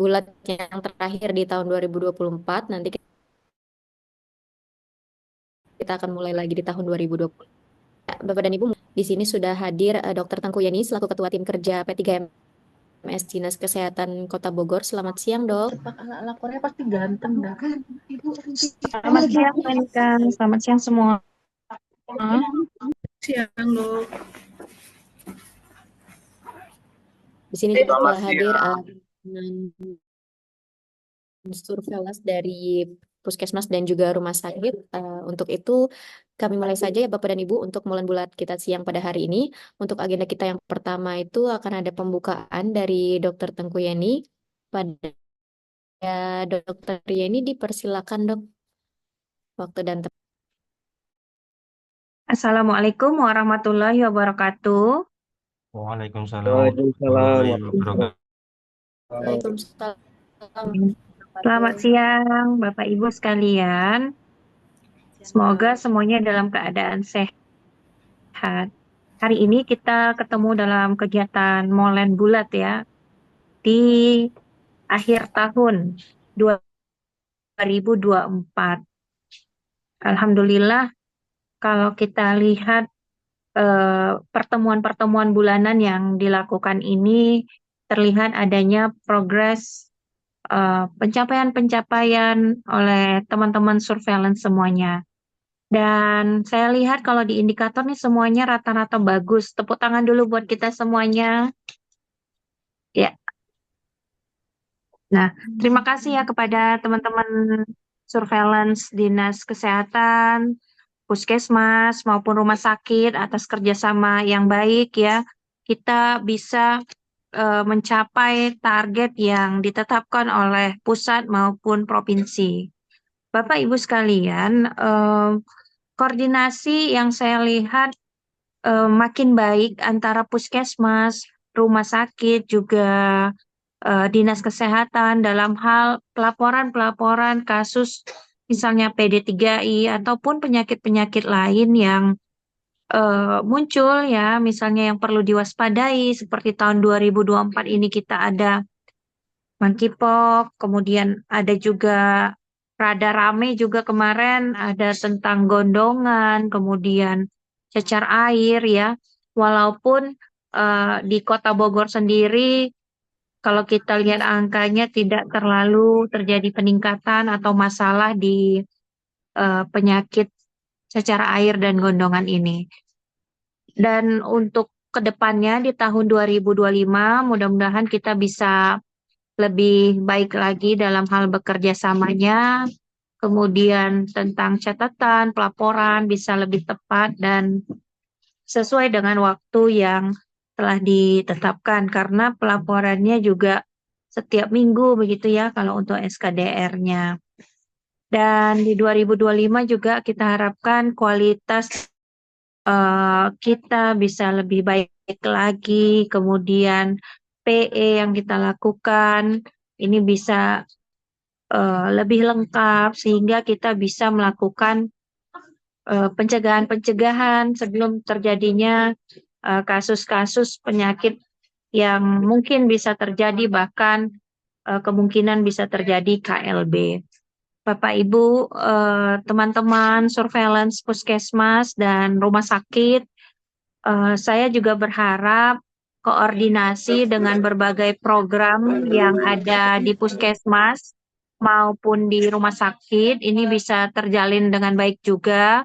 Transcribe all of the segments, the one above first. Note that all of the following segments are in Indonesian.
bulat yang terakhir di tahun 2024. Nanti kita akan mulai lagi di tahun 2020. Ya, Bapak dan Ibu, di sini sudah hadir Dr. Tengku Yani selaku Ketua Tim Kerja P3MS Dinas Kesehatan Kota Bogor. Selamat siang, Dok. Cepat anak-anak Korea pasti ganteng dah kan. Ibu Selamat siang, Menika. Selamat siang semua. siang loh. Di sini juga Selamat telah hadir siang. dengan surveillance dari Puskesmas dan juga rumah sakit. Untuk itu, kami mulai saja ya Bapak dan Ibu untuk mulai bulat kita siang pada hari ini. Untuk agenda kita yang pertama itu akan ada pembukaan dari Dr. Tengku Yani. Pada Dr. Yani dipersilakan dok waktu dan tempat. Assalamualaikum warahmatullahi wabarakatuh. Waalaikumsalam Waalaikumsalam warahmatullahi wabarakatuh. Waalaikumsalam. Selamat siang, Bapak Ibu sekalian. Semoga semuanya dalam keadaan sehat. Hari ini kita ketemu dalam kegiatan Molen Bulat ya, di akhir tahun 2024. Alhamdulillah, kalau kita lihat pertemuan-pertemuan bulanan yang dilakukan ini, terlihat adanya progres pencapaian-pencapaian oleh teman-teman surveillance semuanya. Dan saya lihat kalau di indikator nih semuanya rata-rata bagus. Tepuk tangan dulu buat kita semuanya. Ya. Nah, terima kasih ya kepada teman-teman surveillance Dinas Kesehatan, Puskesmas maupun rumah sakit atas kerjasama yang baik ya. Kita bisa mencapai target yang ditetapkan oleh pusat maupun provinsi. Bapak Ibu sekalian, koordinasi yang saya lihat makin baik antara puskesmas, rumah sakit, juga dinas kesehatan dalam hal pelaporan-pelaporan kasus misalnya PD3I ataupun penyakit-penyakit lain yang muncul ya, misalnya yang perlu diwaspadai seperti tahun 2024 ini kita ada monkeypox, kemudian ada juga rada rame juga kemarin ada tentang gondongan, kemudian cecar air ya. Walaupun di Kota Bogor sendiri kalau kita lihat angkanya tidak terlalu terjadi peningkatan atau masalah di penyakit cecar air dan gondongan ini. Dan untuk kedepannya di tahun 2025 mudah-mudahan kita bisa lebih baik lagi dalam hal bekerja samanya, kemudian tentang catatan, pelaporan bisa lebih tepat dan sesuai dengan waktu yang telah ditetapkan karena pelaporannya juga setiap minggu begitu ya kalau untuk SKDR-nya. Dan di 2025 juga kita harapkan kualitas kita bisa lebih baik lagi, kemudian PE yang kita lakukan ini bisa lebih lengkap sehingga kita bisa melakukan pencegahan-pencegahan sebelum terjadinya kasus-kasus penyakit yang mungkin bisa terjadi bahkan kemungkinan bisa terjadi KLB. Bapak Ibu, teman-teman surveillance puskesmas dan rumah sakit, saya juga berharap koordinasi dengan berbagai program yang ada di puskesmas maupun di rumah sakit ini bisa terjalin dengan baik juga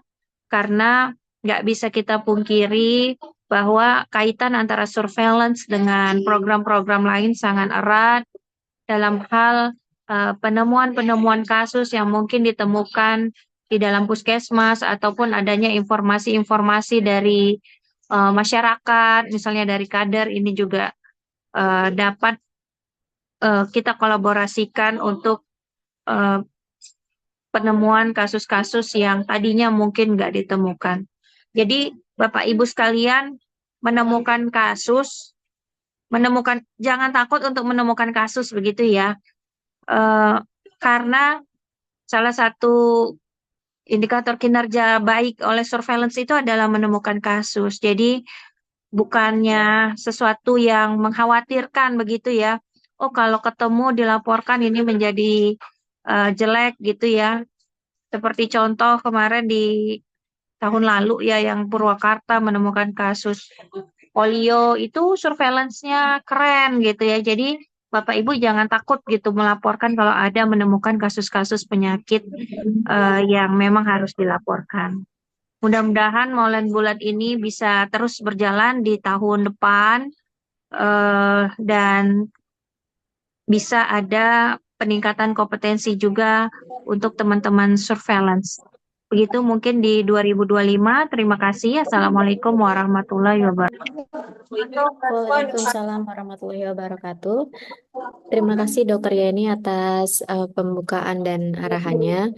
karena nggak bisa kita pungkiri bahwa kaitan antara surveillance dengan program-program lain sangat erat dalam hal penemuan-penemuan kasus yang mungkin ditemukan di dalam puskesmas ataupun adanya informasi-informasi dari masyarakat, misalnya dari kader, ini juga dapat kita kolaborasikan untuk penemuan kasus-kasus yang tadinya mungkin nggak ditemukan. Jadi Bapak Ibu sekalian menemukan kasus, jangan takut untuk menemukan kasus begitu ya. Karena salah satu indikator kinerja baik oleh surveillance itu adalah menemukan kasus. Jadi bukannya sesuatu yang mengkhawatirkan begitu ya. oh kalau ketemu dilaporkan ini menjadi jelek gitu ya. Seperti contoh kemarin di tahun lalu ya yang Purwakarta menemukan kasus polio itu surveillance-nya keren gitu ya. Jadi Bapak Ibu jangan takut gitu melaporkan kalau ada menemukan kasus-kasus penyakit yang memang harus dilaporkan. Mudah-mudahan Molen Bulat ini bisa terus berjalan di tahun depan dan bisa ada peningkatan kompetensi juga untuk teman-teman surveillance. Begitu mungkin di 2025. Terima kasih. Assalamualaikum warahmatullahi wabarakatuh. Waalaikumsalam warahmatullahi wabarakatuh. Terima kasih Dokter Yeni atas pembukaan dan arahannya.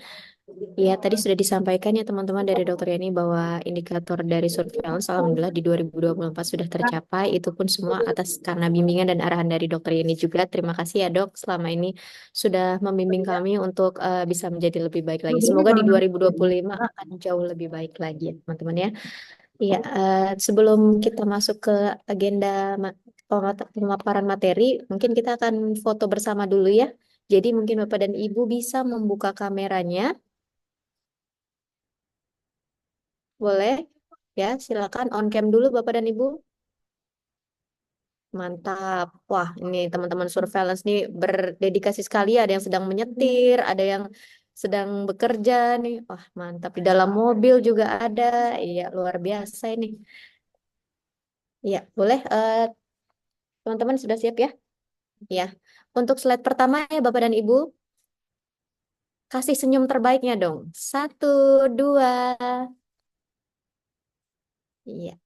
Ya, tadi sudah disampaikan ya teman-teman dari Dokter Yani bahwa indikator dari surveillance alhamdulillah di 2024 sudah tercapai. Itu pun semua atas karena bimbingan dan arahan dari Dokter Yani juga. Terima kasih ya Dok, selama ini sudah membimbing kami untuk bisa menjadi lebih baik lagi. Semoga di 2025 akan jauh lebih baik lagi ya teman-teman ya. Iya, sebelum kita masuk ke agenda pemaparan materi, mungkin kita akan foto bersama dulu ya. Jadi mungkin Bapak dan Ibu bisa membuka kameranya. Boleh? Ya, silakan on cam dulu Bapak dan Ibu. Mantap. Wah, ini teman-teman surveillance nih berdedikasi sekali. Ada yang sedang menyetir, ada yang sedang bekerja nih. Wah, mantap. Di dalam mobil juga ada. Iya, luar biasa ini. Iya, boleh. Teman-teman sudah siap ya? Ya. Untuk slide pertama ya Bapak dan Ibu, kasih senyum terbaiknya dong. Satu, dua. Iya.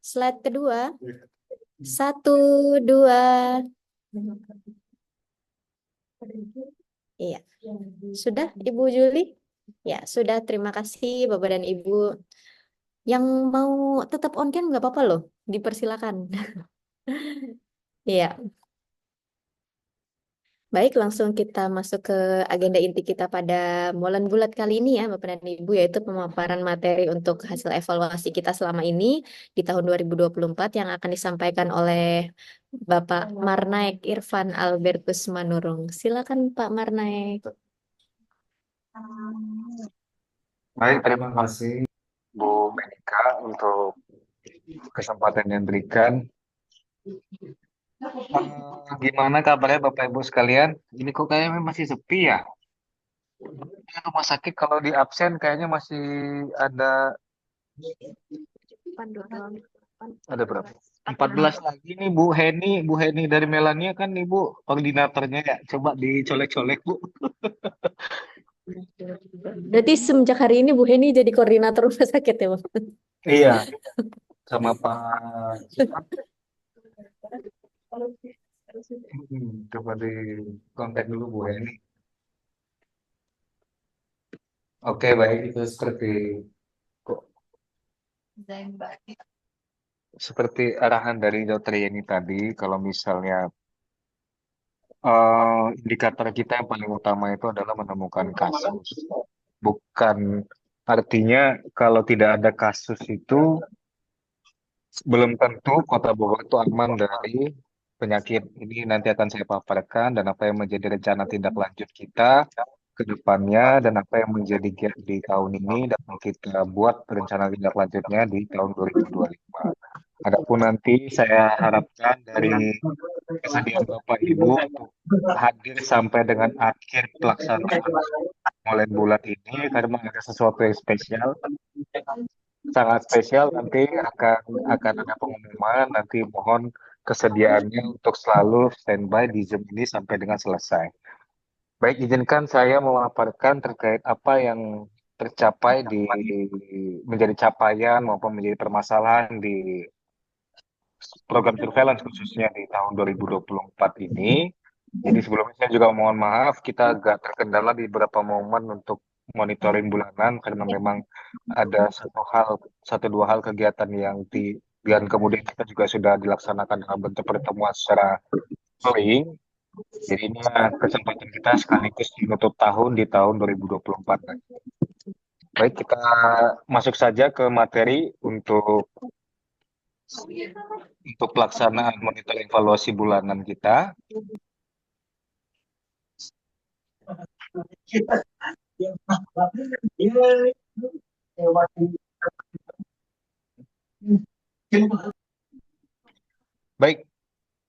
Slide kedua. Satu, dua. Iya. Sudah, Ibu Juli? Ya, sudah. Terima kasih, Bapak dan Ibu. Yang mau tetap on cam nggak apa-apa loh. Dipersilakan. Iya. Baik, langsung kita masuk ke agenda inti kita pada Molen Bulat kali ini ya, Bapak dan Ibu, yaitu pemaparan materi untuk hasil evaluasi kita selama ini di tahun 2024 yang akan disampaikan oleh Bapak Marnaek Irfan Albertus Manurung. Silakan Pak Marnaek. Baik, terima kasih Bu Menika untuk kesempatan yang diberikan. Gimana kabarnya Bapak Ibu sekalian? Ini kok kayaknya masih sepi ya? Ini rumah sakit kalau di absen kayaknya masih ada ada berapa? 14 lagi nih Bu Heni dari Melania kan nih Bu, koordinatornya ya. Coba dicolek-colek Bu. Berarti semenjak hari ini Bu Heni jadi koordinator rumah sakit ya, Bang? Iya, sama Pak. Coba di kontak dulu Bu Heni. Oke, baik itu seperti arahan dari Dokter Yeni tadi, kalau misalnya indikator kita yang paling utama itu adalah menemukan kasus. Bukan artinya kalau tidak ada kasus itu belum tentu Kota Bogor itu aman dari penyakit ini. Nanti akan saya paparkan dan apa yang menjadi rencana tindak lanjut kita ke depannya dan apa yang menjadi gap di tahun ini dan kita buat rencana tindak lanjutnya di tahun 2025. Adapun nanti saya harapkan dari kesediaan Bapak Ibu untuk hadir sampai dengan akhir pelaksanaan mulai bulan ini karena ada sesuatu yang spesial, sangat spesial nanti akan ada pengumuman. Nanti mohon kesediaannya untuk selalu standby di Zoom ini sampai dengan selesai. Baik, izinkan saya memaparkan terkait apa yang tercapai di menjadi capaian maupun menjadi permasalahan di program surveillance khususnya di tahun 2024 ini. Jadi sebelumnya saya juga mohon maaf kita agak terkendala di beberapa momen untuk monitoring bulanan karena memang ada satu dua hal kegiatan yang dan kemudian kita juga sudah dilaksanakan dalam bentuk pertemuan secara daring. Jadi ini kesempatan kita sekaligus menutup tahun di tahun 2024. Baik, kita masuk saja ke materi untuk pelaksanaan monitoring evaluasi bulanan kita. Baik,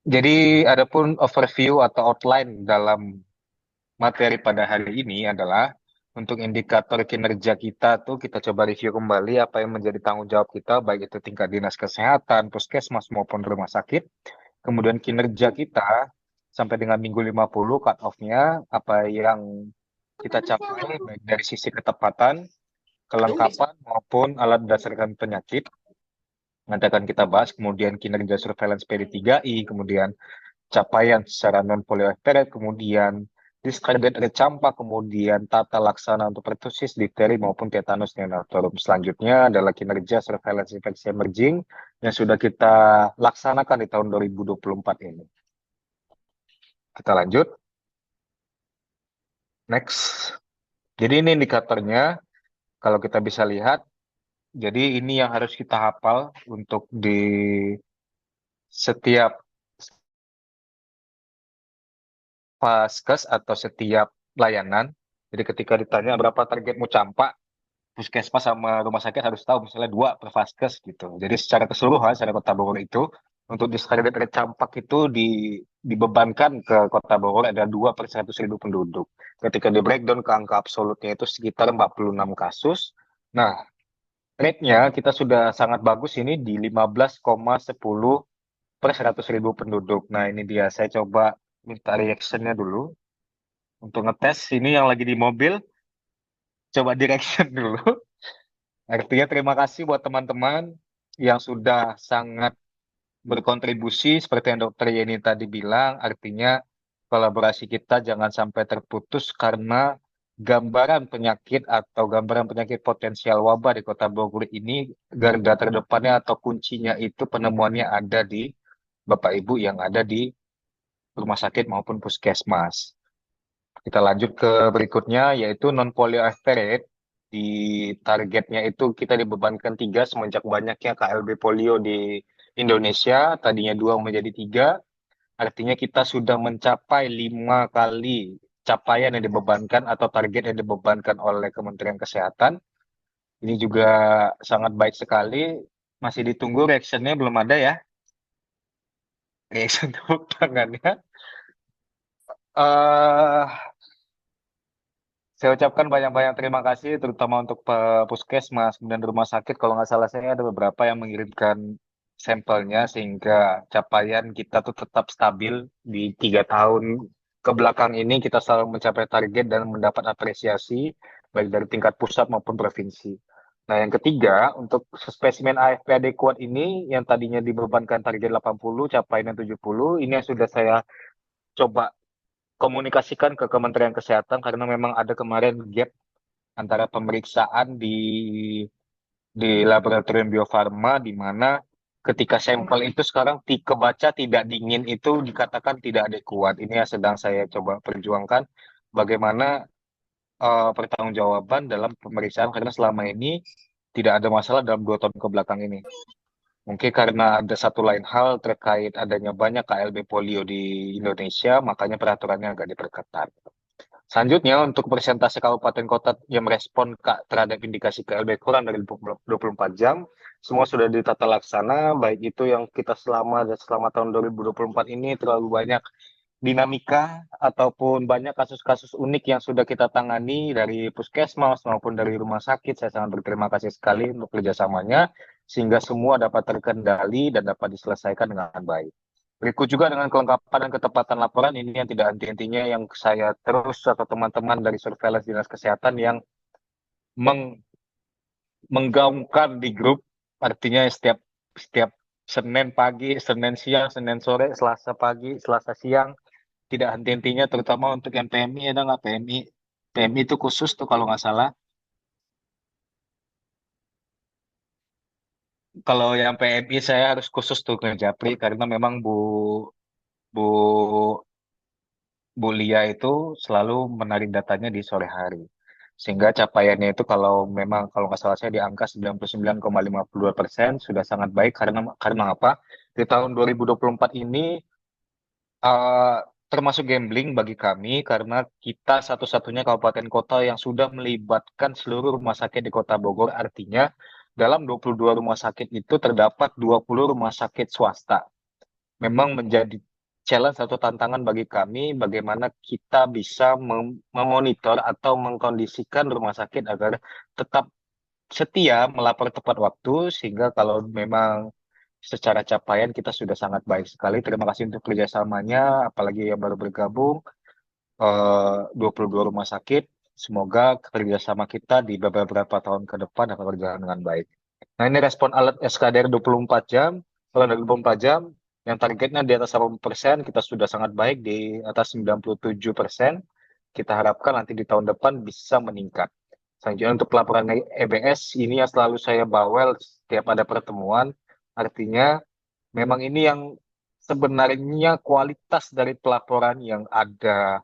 jadi adapun overview atau outline dalam materi pada hari ini adalah untuk indikator kinerja kita tuh kita coba review kembali apa yang menjadi tanggung jawab kita, baik itu tingkat dinas kesehatan, puskesmas maupun rumah sakit. Kemudian kinerja kita sampai dengan minggu 50 cut off-nya, apa yang kita capai baik dari sisi ketepatan, kelengkapan maupun alat berdasarkan penyakit. Nanti akan kita bahas, kemudian kinerja surveillance PD3I, kemudian capaian secara non-polio kemudian discarded rate campak, kemudian tata laksana untuk pertusis, difteri maupun tetanus neonatorium. Selanjutnya adalah kinerja surveillance infeksi emerging yang sudah kita laksanakan di tahun 2024 ini. Kita lanjut. Next. Jadi ini indikatornya, kalau kita bisa lihat, jadi ini yang harus kita hafal untuk di setiap vaskes atau setiap layanan. Jadi ketika ditanya berapa targetmu campak, puskesmas sama rumah sakit harus tahu misalnya 2 per vaskes gitu. Jadi secara keseluruhan secara Kota Bogor itu untuk discarded rate campak itu dibebankan ke Kota Bogor ada 2 per 100.000 penduduk. Ketika di breakdown ke angka absolutnya itu sekitar 46 kasus. Nah, rate-nya kita sudah sangat bagus ini di 15,10 per 100.000 penduduk. Nah, ini dia. Saya coba minta reaction-nya dulu. Untuk ngetes ini yang lagi di mobil, coba di reaction dulu. Artinya terima kasih buat teman-teman yang sudah sangat berkontribusi seperti yang Dokter Yeni tadi bilang. Artinya kolaborasi kita jangan sampai terputus karena gambaran penyakit atau gambaran penyakit potensial wabah di Kota Bogor ini garda terdepannya atau kuncinya itu penemuannya ada di Bapak Ibu yang ada di rumah sakit maupun puskesmas. Kita lanjut ke berikutnya yaitu non-polio rate. Di targetnya itu kita dibebankan 3 semenjak banyaknya KLB polio di Indonesia. Tadinya 2 menjadi 3. Artinya kita sudah mencapai 5 kali capaian yang dibebankan atau target yang dibebankan oleh Kementerian Kesehatan. Ini juga sangat baik sekali. Masih ditunggu reaction-nya belum ada ya. Reaction tepuk tangannya. eh Saya ucapkan banyak-banyak terima kasih, terutama untuk puskesmas dan rumah sakit. Kalau nggak salah saya ada beberapa yang mengirimkan sampelnya, sehingga capaian kita tuh tetap stabil di 3 tahun ke belakang ini. Kita selalu mencapai target dan mendapat apresiasi, baik dari tingkat pusat maupun provinsi. Nah, yang ketiga, untuk spesimen AFP adekuat ini, yang tadinya dibebankan target 80, capaiannya 70, ini yang sudah saya coba komunikasikan ke Kementerian Kesehatan karena memang ada kemarin gap antara pemeriksaan di laboratorium Bio Farma di mana ketika sampel itu sekarang kebaca tidak dingin itu dikatakan tidak adekuat. Ini yang sedang saya coba perjuangkan bagaimana pertanggungjawaban dalam pemeriksaan karena selama ini tidak ada masalah dalam 2 tahun ke belakang ini. Mungkin karena ada satu lain hal terkait adanya banyak KLB polio di Indonesia, makanya peraturannya agak diperketat. Selanjutnya, untuk persentase kabupaten kota yang merespon terhadap indikasi KLB kurang dari 24 jam, semua sudah ditata laksana, baik itu yang kita selama tahun 2024 ini terlalu banyak dinamika ataupun banyak kasus-kasus unik yang sudah kita tangani dari puskesmas maupun dari rumah sakit. Saya sangat berterima kasih sekali untuk kerjasamanya, sehingga semua dapat terkendali dan dapat diselesaikan dengan baik. Berikut juga dengan kelengkapan dan ketepatan laporan ini yang tidak henti-hentinya yang saya terus atau teman-teman dari surveillance dinas kesehatan yang menggaungkan di grup, artinya setiap setiap Senin pagi, Senin siang, Senin sore, Selasa pagi, Selasa siang, tidak henti-hentinya terutama untuk yang PMI ada nggak PMI? PMI itu khusus tuh kalau nggak salah. Kalau yang PMI saya harus khusus tuh ke Japri karena memang Bu Bu Lia itu selalu menarik datanya di sore hari. Sehingga capaiannya itu kalau nggak salah saya di angka 99,52% sudah sangat baik karena apa? Di tahun 2024 ini termasuk gambling bagi kami karena kita satu-satunya kabupaten kota yang sudah melibatkan seluruh rumah sakit di Kota Bogor. Artinya dalam 22 rumah sakit itu terdapat 20 rumah sakit swasta. Memang menjadi challenge atau tantangan bagi kami bagaimana kita bisa memonitor atau mengkondisikan rumah sakit agar tetap setia melapor tepat waktu sehingga kalau memang secara capaian kita sudah sangat baik sekali. Terima kasih untuk kerjasamanya, apalagi yang baru bergabung 22 rumah sakit. Semoga kerjasama kita di beberapa tahun ke depan akan berjalan dengan baik. Nah, ini respon alat SKDR 24 jam. Kalau 24 jam, yang targetnya di atas 80%, kita sudah sangat baik di atas 97%. Kita harapkan nanti di tahun depan bisa meningkat. Selanjutnya untuk pelaporan EBS, ini yang selalu saya bawel setiap ada pertemuan. Artinya, memang ini yang sebenarnya kualitas dari pelaporan yang ada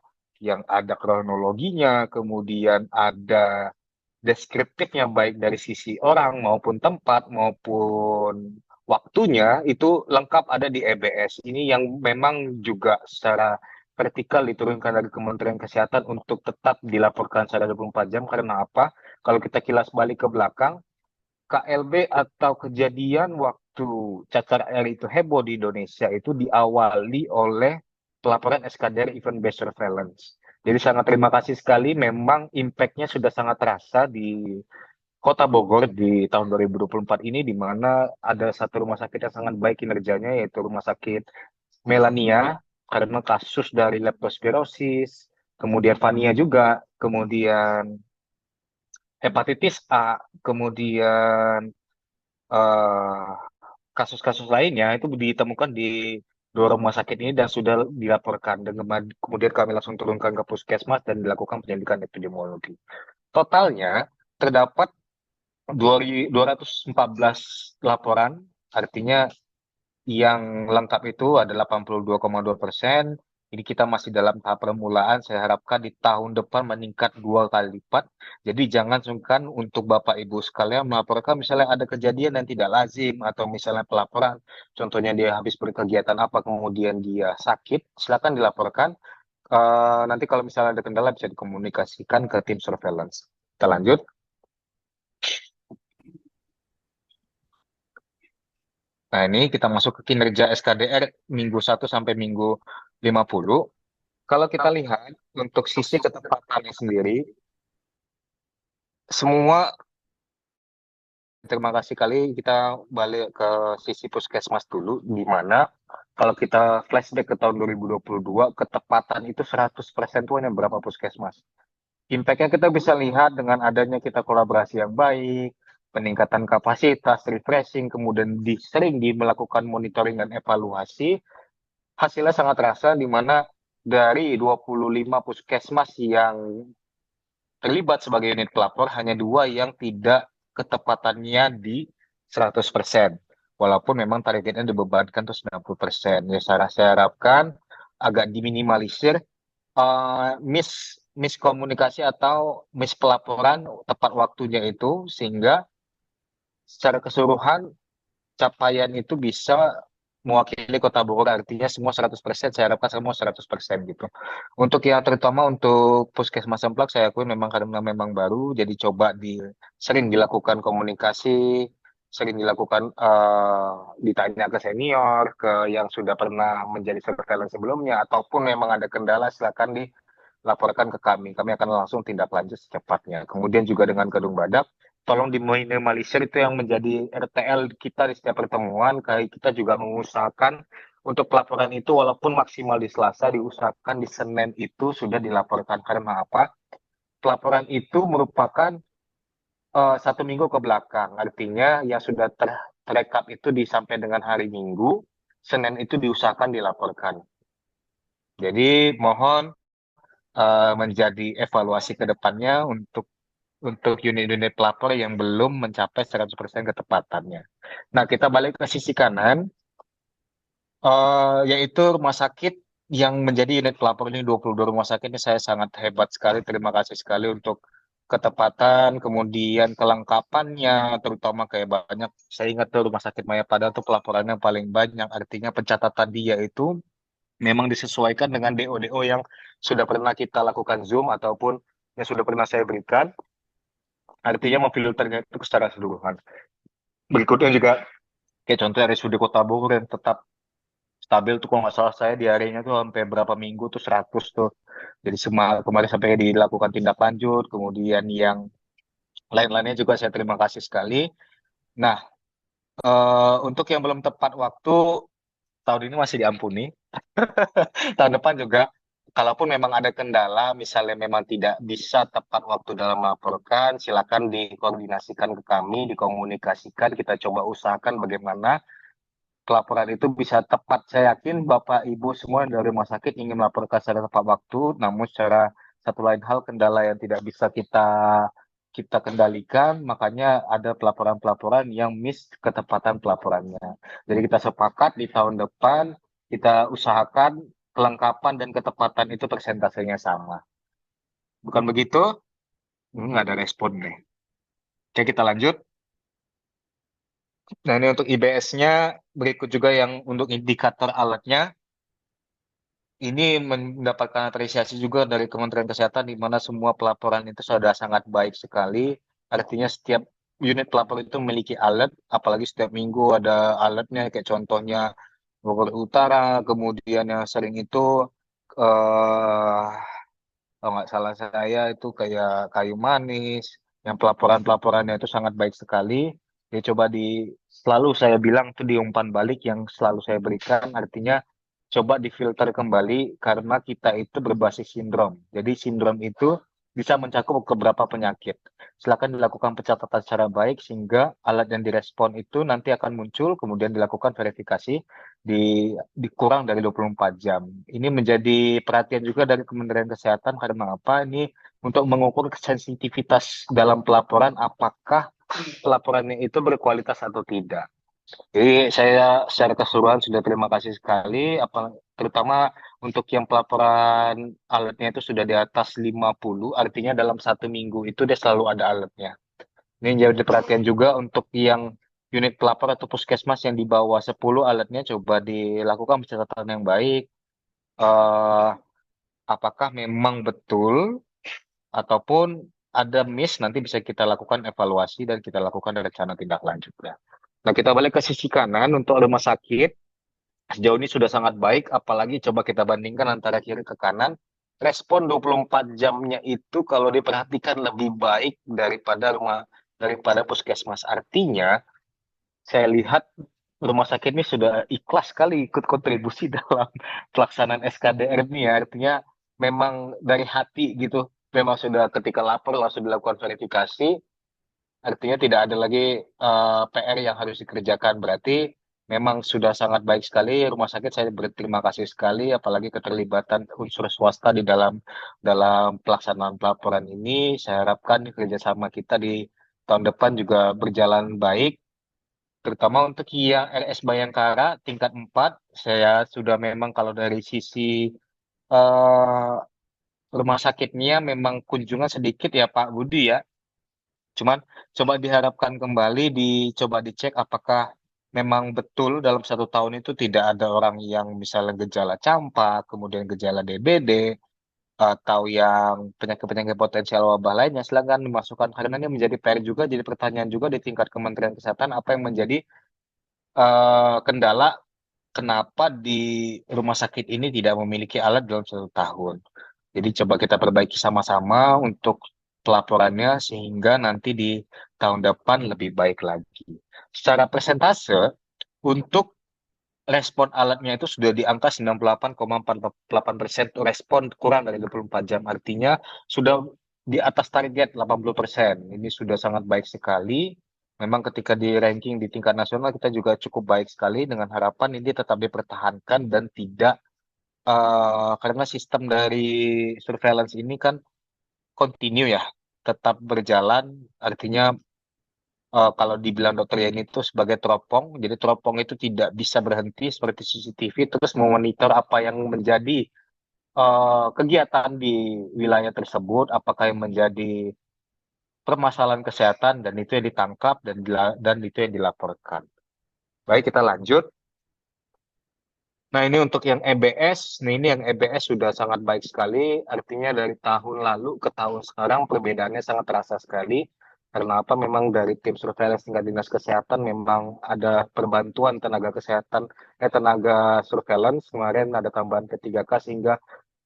kronologinya, kemudian ada deskriptifnya baik dari sisi orang maupun tempat maupun waktunya itu lengkap ada di EBS. Ini yang memang juga secara vertikal diturunkan dari Kementerian Kesehatan untuk tetap dilaporkan secara 24 jam karena apa? Kalau kita kilas balik ke belakang, KLB atau kejadian waktu cacar air itu heboh di Indonesia itu diawali oleh pelaporan SKDR Event Based Surveillance. Jadi sangat terima kasih sekali, memang impact-nya sudah sangat terasa di Kota Bogor di tahun 2024 ini, di mana ada satu rumah sakit yang sangat baik kinerjanya, yaitu Rumah Sakit Melania, karena kasus dari leptospirosis, kemudian Vania juga, kemudian hepatitis A, kemudian eh, kasus-kasus lainnya itu ditemukan di dua rumah sakit ini dan sudah dilaporkan. Dan kemudian kami langsung turunkan ke puskesmas dan dilakukan penyelidikan epidemiologi. Totalnya terdapat 214 laporan, artinya yang lengkap itu ada 82,2%. Ini kita masih dalam tahap permulaan. Saya harapkan di tahun depan meningkat 2 kali lipat. Jadi jangan sungkan untuk Bapak Ibu sekalian melaporkan misalnya ada kejadian yang tidak lazim atau misalnya pelaporan. Contohnya dia habis berkegiatan apa kemudian dia sakit, silakan dilaporkan. Nanti kalau misalnya ada kendala bisa dikomunikasikan ke tim surveillance. Kita lanjut. Nah, ini kita masuk ke kinerja SKDR minggu 1 sampai minggu 50. Kalau kita lihat untuk sisi ketepatannya sendiri, semua terima kasih kali kita balik ke sisi puskesmas dulu, di mana kalau kita flashback ke tahun 2022, ketepatan itu 100% itu hanya berapa puskesmas. Impact-nya kita bisa lihat dengan adanya kita kolaborasi yang baik, peningkatan kapasitas, refreshing, kemudian sering melakukan monitoring dan evaluasi, hasilnya sangat terasa di mana dari 25 puskesmas yang terlibat sebagai unit pelapor, hanya 2 yang tidak ketepatannya di 100%. Walaupun memang targetnya dibebankan tuh 90%. Ya, saya harapkan agak diminimalisir miskomunikasi atau mispelaporan tepat waktunya itu sehingga secara keseluruhan capaian itu bisa mewakili Kota Bogor, artinya semua 100%, saya harapkan semua 100% gitu. Untuk yang terutama untuk Puskesmas Semplak, saya akui memang karena memang baru, jadi coba sering dilakukan komunikasi, sering dilakukan ditanya ke senior, ke yang sudah pernah menjadi surveillance sebelumnya, ataupun memang ada kendala silakan dilaporkan ke kami. Kami akan langsung tindak lanjut secepatnya. Kemudian juga dengan Kedung Badak, tolong diminimalisir itu yang menjadi RTL kita di setiap pertemuan. Kayak kita juga mengusahakan untuk pelaporan itu walaupun maksimal di Selasa, diusahakan di Senin itu sudah dilaporkan. Karena apa? Pelaporan itu merupakan 1 minggu ke belakang. Artinya yang sudah terekap itu sampai dengan hari Minggu, Senin itu diusahakan dilaporkan. Jadi mohon menjadi evaluasi ke depannya untuk unit-unit pelapor yang belum mencapai 100% ketepatannya. Nah, kita balik ke sisi kanan, yaitu rumah sakit yang menjadi unit pelapor ini 22 rumah sakit ini saya sangat hebat sekali. Terima kasih sekali untuk ketepatan, kemudian kelengkapannya, terutama kayak banyak. Saya ingat tuh Rumah Sakit Mayapada tuh pelaporannya paling banyak. Artinya pencatatan dia itu memang disesuaikan dengan DO-DO yang sudah pernah kita lakukan Zoom ataupun yang sudah pernah saya berikan. Artinya memfilternya itu secara keseluruhan. Berikutnya juga kayak contoh RSUD Kota Bogor yang tetap stabil tuh, kalau nggak salah saya diarenya tuh sampai berapa minggu tuh 100 tuh. Jadi kemarin sampai dilakukan tindak lanjut, kemudian yang lain-lainnya juga saya terima kasih sekali. Nah, untuk yang belum tepat waktu, tahun ini masih diampuni. Tahun depan juga, kalaupun memang ada kendala, misalnya memang tidak bisa tepat waktu dalam melaporkan, silakan dikoordinasikan ke kami, dikomunikasikan, kita coba usahakan bagaimana pelaporan itu bisa tepat. Saya yakin Bapak Ibu semua dari rumah sakit ingin melaporkan secara tepat waktu, namun secara satu lain hal kendala yang tidak bisa kita kita kendalikan, makanya ada pelaporan-pelaporan yang miss ketepatan pelaporannya. Jadi kita sepakat di tahun depan kita usahakan kelengkapan dan ketepatan itu persentasenya sama. Bukan begitu? Nggak ada respon nih. Oke, kita lanjut. Nah, ini untuk IBS-nya, berikut juga yang untuk indikator alatnya. Ini mendapatkan apresiasi juga dari Kementerian Kesehatan di mana semua pelaporan itu sudah sangat baik sekali. Artinya setiap unit pelapor itu memiliki alat, apalagi setiap minggu ada alatnya, kayak contohnya Bogor Utara, kemudian yang sering itu eh kalau nggak salah saya itu kayak Kayu Manis, yang pelaporan-pelaporannya itu sangat baik sekali. Dia coba selalu saya bilang itu di umpan balik yang selalu saya berikan, artinya coba difilter kembali karena kita itu berbasis sindrom. Jadi sindrom itu bisa mencakup beberapa penyakit. Silakan dilakukan pencatatan secara baik sehingga alat yang direspon itu nanti akan muncul, kemudian dilakukan verifikasi dikurang dari 24 jam. Ini menjadi perhatian juga dari Kementerian Kesehatan karena apa? Ini untuk mengukur sensitivitas dalam pelaporan apakah pelaporannya itu berkualitas atau tidak. Jadi saya secara keseluruhan sudah terima kasih sekali, terutama untuk yang pelaporan alatnya itu sudah di atas 50, artinya dalam 1 minggu itu dia selalu ada alatnya. Ini jadi perhatian juga untuk yang unit pelapor atau puskesmas yang di bawah 10 alatnya, coba dilakukan pencatatan yang baik. Eh, apakah memang betul ataupun ada miss, nanti bisa kita lakukan evaluasi dan kita lakukan rencana tindak lanjut. Nah, kita balik ke sisi kanan untuk rumah sakit. Sejauh ini sudah sangat baik, apalagi coba kita bandingkan antara kiri ke kanan. Respon 24 jamnya itu kalau diperhatikan lebih baik daripada puskesmas. Artinya, saya lihat rumah sakit ini sudah ikhlas sekali ikut kontribusi dalam pelaksanaan SKDR ini ya. Artinya memang dari hati gitu. Memang sudah ketika lapor langsung dilakukan verifikasi. Artinya tidak ada lagi PR yang harus dikerjakan. Berarti memang sudah sangat baik sekali rumah sakit. Saya berterima kasih sekali, apalagi keterlibatan unsur swasta di dalam pelaksanaan pelaporan ini. Saya harapkan kerjasama kita di tahun depan juga berjalan baik. Terutama untuk yang RS Bayangkara tingkat 4, saya sudah memang kalau dari sisi eh, rumah sakitnya memang kunjungan sedikit ya Pak Budi ya. Cuman coba diharapkan kembali, coba dicek apakah memang betul dalam 1 tahun itu tidak ada orang yang misalnya gejala campak, kemudian gejala DBD, atau yang penyakit-penyakit potensial wabah lainnya. Silakan dimasukkan karena ini menjadi PR juga, jadi pertanyaan juga di tingkat Kementerian Kesehatan apa yang menjadi kendala kenapa di rumah sakit ini tidak memiliki alat dalam 1 tahun. Jadi coba kita perbaiki sama-sama untuk pelaporannya sehingga nanti di tahun depan lebih baik lagi. Secara persentase, untuk respon alatnya itu sudah di angka 98,48% respon kurang dari 24 jam. Artinya sudah di atas target 80%. Ini sudah sangat baik sekali. Memang ketika di ranking di tingkat nasional kita juga cukup baik sekali, dengan harapan ini tetap dipertahankan dan tidak karena sistem dari surveillance ini kan continue ya, tetap berjalan. Artinya kalau dibilang dokter Yani itu sebagai teropong, jadi teropong itu tidak bisa berhenti seperti CCTV terus memonitor apa yang menjadi kegiatan di wilayah tersebut, apakah yang menjadi permasalahan kesehatan, dan itu yang ditangkap dan itu yang dilaporkan. Baik, kita lanjut. Nah, ini untuk yang EBS. Nah, ini yang EBS sudah sangat baik sekali. Artinya dari tahun lalu ke tahun sekarang perbedaannya sangat terasa sekali. Karena apa? Memang dari tim surveillance tingkat dinas kesehatan memang ada perbantuan tenaga kesehatan, tenaga surveillance. Kemarin ada tambahan ke 3K sehingga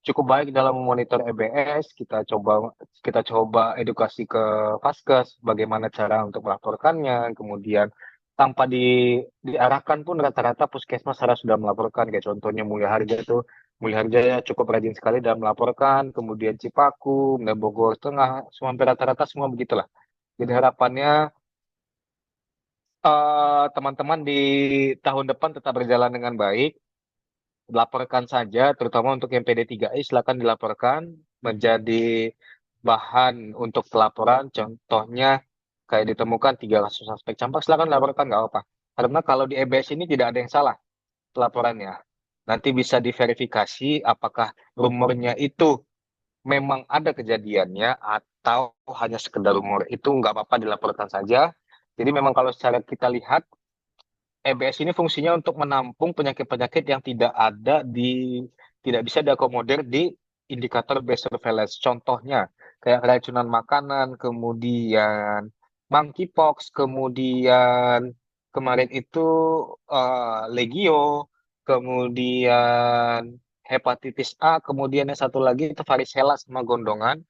cukup baik dalam memonitor EBS. Kita coba edukasi ke Vaskes bagaimana cara untuk melaporkannya. Kemudian tanpa diarahkan pun rata-rata puskesmas sudah melaporkan. Kayak contohnya Mulia Harja itu, Mulia Harja ya cukup rajin sekali dalam melaporkan. Kemudian Cipaku, kemudian Bogor Tengah, semua hampir rata-rata semua begitulah. Jadi harapannya teman-teman di tahun depan tetap berjalan dengan baik. Laporkan saja, terutama untuk yang PD3I, silakan dilaporkan menjadi bahan untuk pelaporan. Contohnya kayak ditemukan 3 kasus suspek campak, silakan laporkan, nggak apa-apa. Karena kalau di EBS ini tidak ada yang salah pelaporannya. Nanti bisa diverifikasi apakah rumornya itu memang ada kejadiannya atau hanya sekedar rumor. Itu nggak apa-apa, dilaporkan saja. Jadi memang kalau secara kita lihat EBS ini fungsinya untuk menampung penyakit-penyakit yang tidak bisa diakomodir di indikator based surveillance. Contohnya kayak keracunan makanan, kemudian monkeypox, kemudian kemarin itu legio, kemudian hepatitis A, kemudian yang satu lagi itu varicella sama gondongan.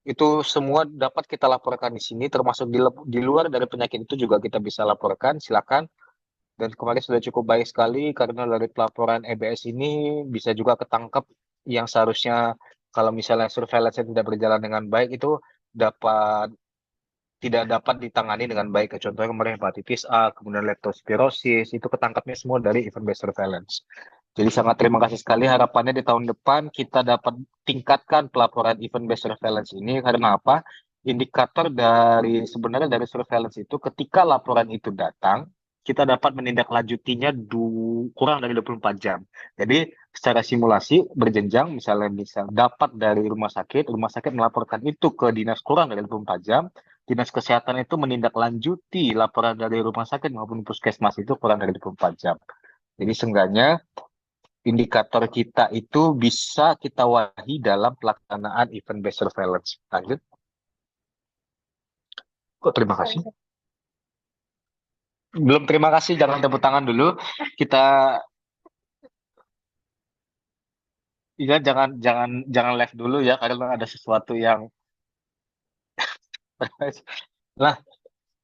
Itu semua dapat kita laporkan di sini, termasuk di luar dari penyakit itu juga kita bisa laporkan. Silakan. Dan kemarin sudah cukup baik sekali karena dari pelaporan EBS ini bisa juga ketangkep yang seharusnya kalau misalnya surveillance tidak berjalan dengan baik itu tidak dapat ditangani dengan baik. Contohnya kemarin hepatitis A, kemudian leptospirosis, itu ketangkapnya semua dari event based surveillance. Jadi sangat terima kasih sekali, harapannya di tahun depan kita dapat tingkatkan pelaporan event based surveillance ini. Karena apa? Indikator sebenarnya dari surveillance itu ketika laporan itu datang, kita dapat menindaklanjutinya kurang dari 24 jam. Jadi secara simulasi berjenjang, misalnya dapat dari rumah sakit melaporkan itu ke dinas kurang dari 24 jam, dinas kesehatan itu menindaklanjuti laporan dari rumah sakit maupun puskesmas itu kurang dari 24 jam. Jadi seenggaknya indikator kita itu bisa kita wahi dalam pelaksanaan event based surveillance. Lanjut. Terima kasih. Belum terima kasih, jangan tepuk tangan dulu. Kita ya jangan live dulu ya karena ada sesuatu yang Nah,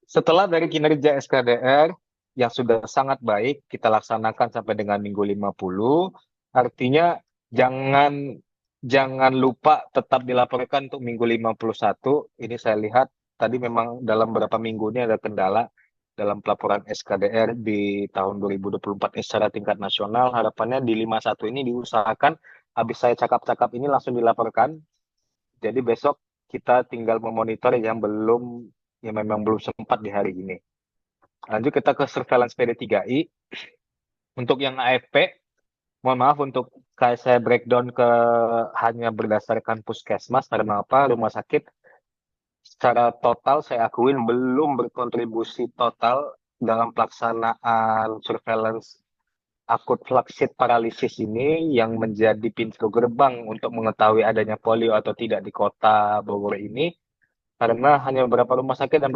setelah dari kinerja SKDR yang sudah sangat baik kita laksanakan sampai dengan minggu 50, artinya jangan jangan lupa tetap dilaporkan untuk minggu 51. Ini saya lihat tadi memang dalam beberapa minggu ini ada kendala dalam pelaporan SKDR di tahun 2024 ini secara tingkat nasional. Harapannya di 51 ini diusahakan habis saya cakap-cakap ini langsung dilaporkan. Jadi besok kita tinggal memonitor yang memang belum sempat di hari ini. Lanjut kita ke surveillance PD3I. Untuk yang AFP, mohon maaf untuk saya breakdown ke hanya berdasarkan puskesmas karena apa? Rumah sakit secara total saya akuin belum berkontribusi total dalam pelaksanaan surveillance akut flaccid paralisis ini yang menjadi pintu gerbang untuk mengetahui adanya polio atau tidak di kota Bogor ini. Karena hanya beberapa rumah sakit yang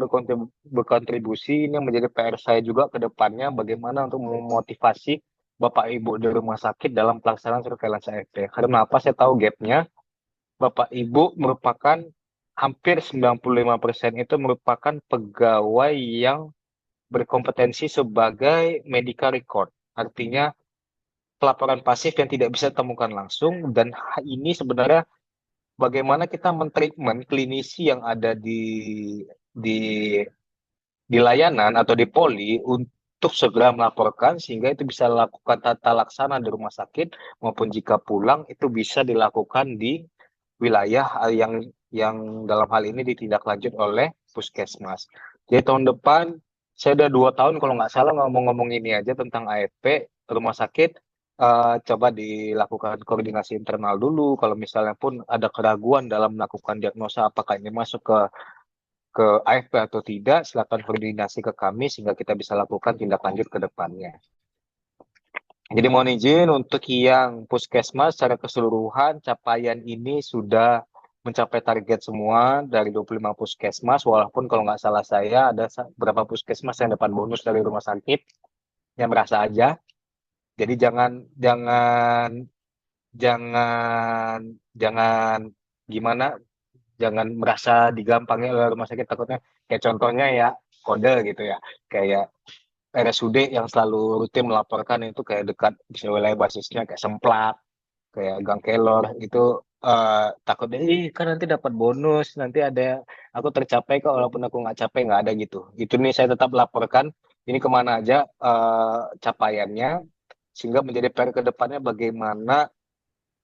berkontribusi, ini menjadi PR saya juga ke depannya bagaimana untuk memotivasi Bapak Ibu di rumah sakit dalam pelaksanaan surveillance AFP. Karena apa? Saya tahu gapnya. Bapak Ibu merupakan hampir 95% itu merupakan pegawai yang berkompetensi sebagai medical record. Artinya pelaporan pasif yang tidak bisa ditemukan langsung, dan ini sebenarnya bagaimana kita mentreatment klinisi yang ada di di layanan atau di poli untuk segera melaporkan sehingga itu bisa lakukan tata laksana di rumah sakit maupun jika pulang itu bisa dilakukan di wilayah yang dalam hal ini ditindaklanjut oleh puskesmas. Jadi tahun depan saya udah 2 tahun kalau nggak salah ngomong-ngomong ini aja tentang AFP rumah sakit. Coba dilakukan koordinasi internal dulu. Kalau misalnya pun ada keraguan dalam melakukan diagnosa apakah ini masuk ke AFP atau tidak, silakan koordinasi ke kami sehingga kita bisa lakukan tindak lanjut ke depannya. Jadi mohon izin untuk yang puskesmas secara keseluruhan capaian ini sudah mencapai target semua dari 25 puskesmas, walaupun kalau nggak salah saya ada beberapa puskesmas yang dapat bonus dari rumah sakit, yang merasa aja. Jadi jangan jangan jangan jangan gimana, jangan merasa digampangin oleh rumah sakit, takutnya kayak contohnya ya kode gitu ya, kayak RSUD yang selalu rutin melaporkan itu kayak dekat bisa wilayah basisnya kayak Semplak, kayak Gang Kelor itu, takutnya kan nanti dapat bonus, nanti ada aku tercapai kok walaupun aku nggak capek, nggak ada gitu. Itu nih saya tetap laporkan ini kemana aja capaiannya, sehingga menjadi PR ke depannya bagaimana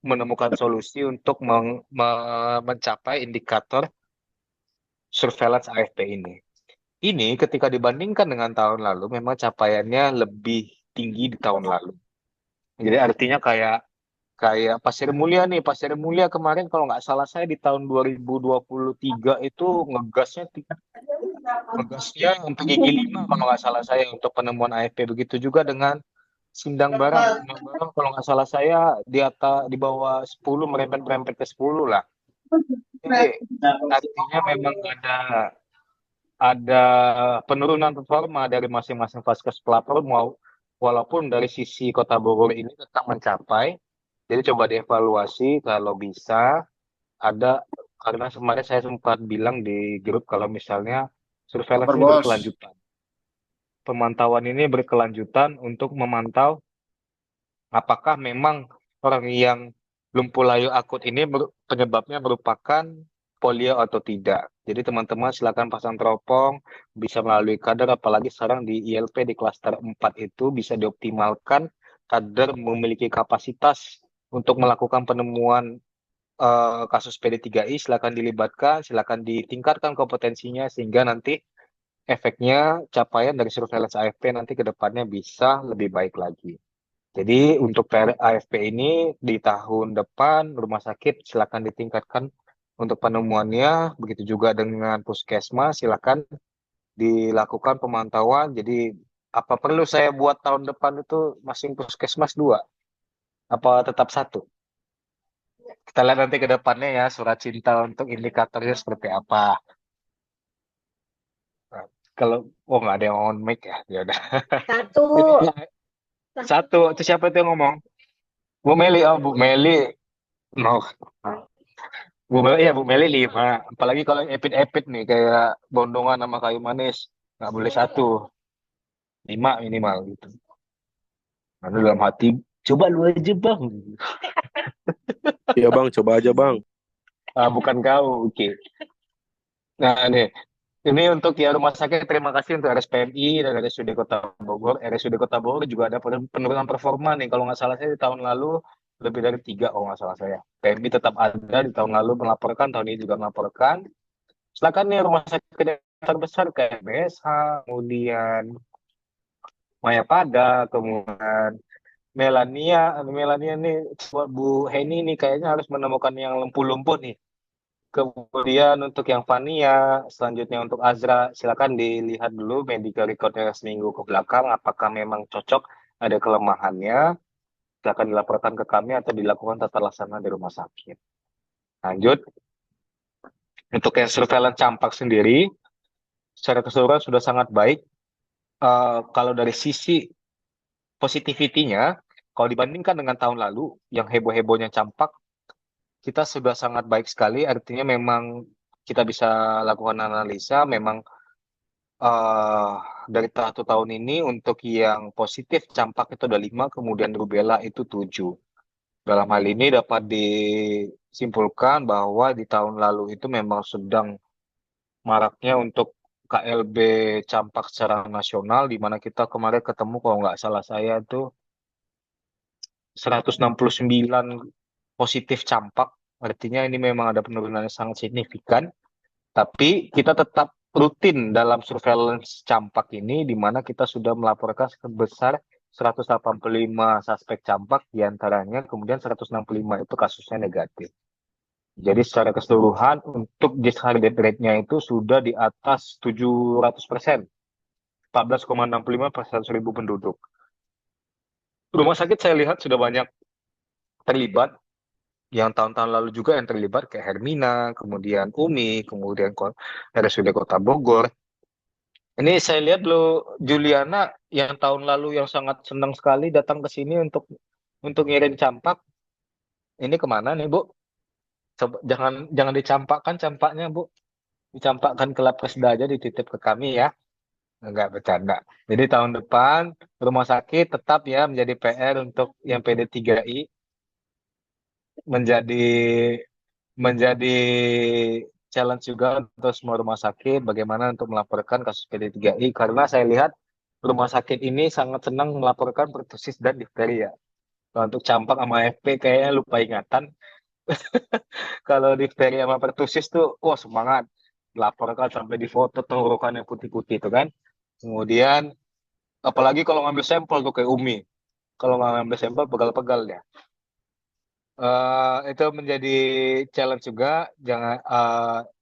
menemukan solusi untuk mencapai indikator surveillance AFP ini. Ini ketika dibandingkan dengan tahun lalu memang capaiannya lebih tinggi di tahun lalu. Jadi artinya kayak kayak Pasir Mulia nih, Pasir Mulia kemarin kalau nggak salah saya di tahun 2023 itu ngegasnya untuk gigi 5 kalau nggak salah saya untuk penemuan AFP. Begitu juga dengan Sindang Barang. Sindang Barang kalau nggak salah saya di atas di bawah 10 merempet-merempet ke 10 lah. Jadi artinya memang ada penurunan performa dari masing-masing vaskes pelapor, walaupun dari sisi Kota Bogor ini tetap mencapai. Jadi coba dievaluasi kalau bisa ada, karena kemarin saya sempat bilang di grup kalau misalnya surveillance Kabar ini bos. berkelanjutan. Pemantauan ini berkelanjutan untuk memantau apakah memang orang yang lumpuh layu akut ini penyebabnya merupakan polio atau tidak. Jadi teman-teman silakan pasang teropong, bisa melalui kader, apalagi sekarang di ILP di klaster 4 itu bisa dioptimalkan, kader memiliki kapasitas untuk melakukan penemuan kasus PD3I, silakan dilibatkan, silakan ditingkatkan kompetensinya, sehingga nanti efeknya capaian dari surveillance AFP nanti ke depannya bisa lebih baik lagi. Jadi untuk AFP ini di tahun depan rumah sakit silakan ditingkatkan untuk penemuannya, begitu juga dengan puskesmas silakan dilakukan pemantauan. Jadi apa perlu saya buat tahun depan itu masing puskesmas 2? Apa tetap 1? Kita lihat nanti ke depannya ya surat cinta untuk indikatornya seperti apa. Nah, kalau nggak ada yang on mic ya, ya udah. Satu. Ini satu, itu siapa itu yang ngomong? Bu Meli, oh Bu Meli, no. Bu Meli 5. Apalagi kalau yang epit-epit nih kayak bondongan sama kayu manis, nggak boleh 1, 5 minimal gitu. Lalu dalam hati, coba lu aja bang. Iya bang, coba aja bang. Bukan kau, oke. Nah ini untuk ya rumah sakit, terima kasih untuk RSPMI dan RSUD Kota Bogor. RSUD Kota Bogor juga ada penurunan performa nih. Kalau nggak salah saya di tahun lalu lebih dari 3 kalau nggak salah saya. PMI tetap ada di tahun lalu melaporkan, tahun ini juga melaporkan. Silakan nih rumah sakit yang terbesar kayak BSH, kemudian Mayapada, kemudian Melania nih, Bu Heni nih kayaknya harus menemukan yang lumpuh-lumpuh nih. Kemudian untuk yang Fania, selanjutnya untuk Azra, silakan dilihat dulu medical recordnya seminggu ke belakang, apakah memang cocok, ada kelemahannya, silakan dilaporkan ke kami atau dilakukan tata laksana di rumah sakit. Lanjut, untuk yang surveillance campak sendiri, secara keseluruhan sudah sangat baik. Kalau dari sisi positivity-nya, kalau dibandingkan dengan tahun lalu, yang heboh-hebohnya campak, kita sudah sangat baik sekali. Artinya memang kita bisa lakukan analisa, memang eh dari 1 tahun ini untuk yang positif campak itu ada 5, kemudian rubella itu 7. Dalam hal ini dapat disimpulkan bahwa di tahun lalu itu memang sedang maraknya untuk KLB campak secara nasional, di mana kita kemarin ketemu kalau nggak salah saya itu 169 positif campak. Artinya ini memang ada penurunan yang sangat signifikan. Tapi kita tetap rutin dalam surveillance campak ini, di mana kita sudah melaporkan sebesar 185 suspek campak, diantaranya kemudian 165 itu kasusnya negatif. Jadi secara keseluruhan untuk discarded rate-nya itu sudah di atas 700%, 14,65 per 100.000 penduduk. rumah sakit saya lihat sudah banyak terlibat, yang tahun-tahun lalu juga yang terlibat kayak Hermina, kemudian Umi, kemudian RSUD Kota Bogor. Ini saya lihat lo Juliana yang tahun lalu yang sangat senang sekali datang ke sini untuk ngirim campak. Ini kemana nih Bu? Coba jangan jangan dicampakkan campaknya Bu, dicampakkan ke Lapkesda aja, dititip ke kami ya. Enggak bercanda. Jadi tahun depan rumah sakit tetap ya menjadi PR untuk yang PD3I, menjadi menjadi challenge juga untuk semua rumah sakit bagaimana untuk melaporkan kasus PD3I, karena saya lihat rumah sakit ini sangat senang melaporkan pertusis dan difteri ya. Kalau untuk campak sama FP kayaknya lupa ingatan. Kalau difteri sama pertusis tuh wah semangat, laporkan sampai di foto tenggorokan yang putih-putih itu kan. Kemudian apalagi kalau ngambil sampel tuh kayak Umi, kalau nggak ngambil sampel pegal-pegal ya. Itu menjadi challenge juga, jangan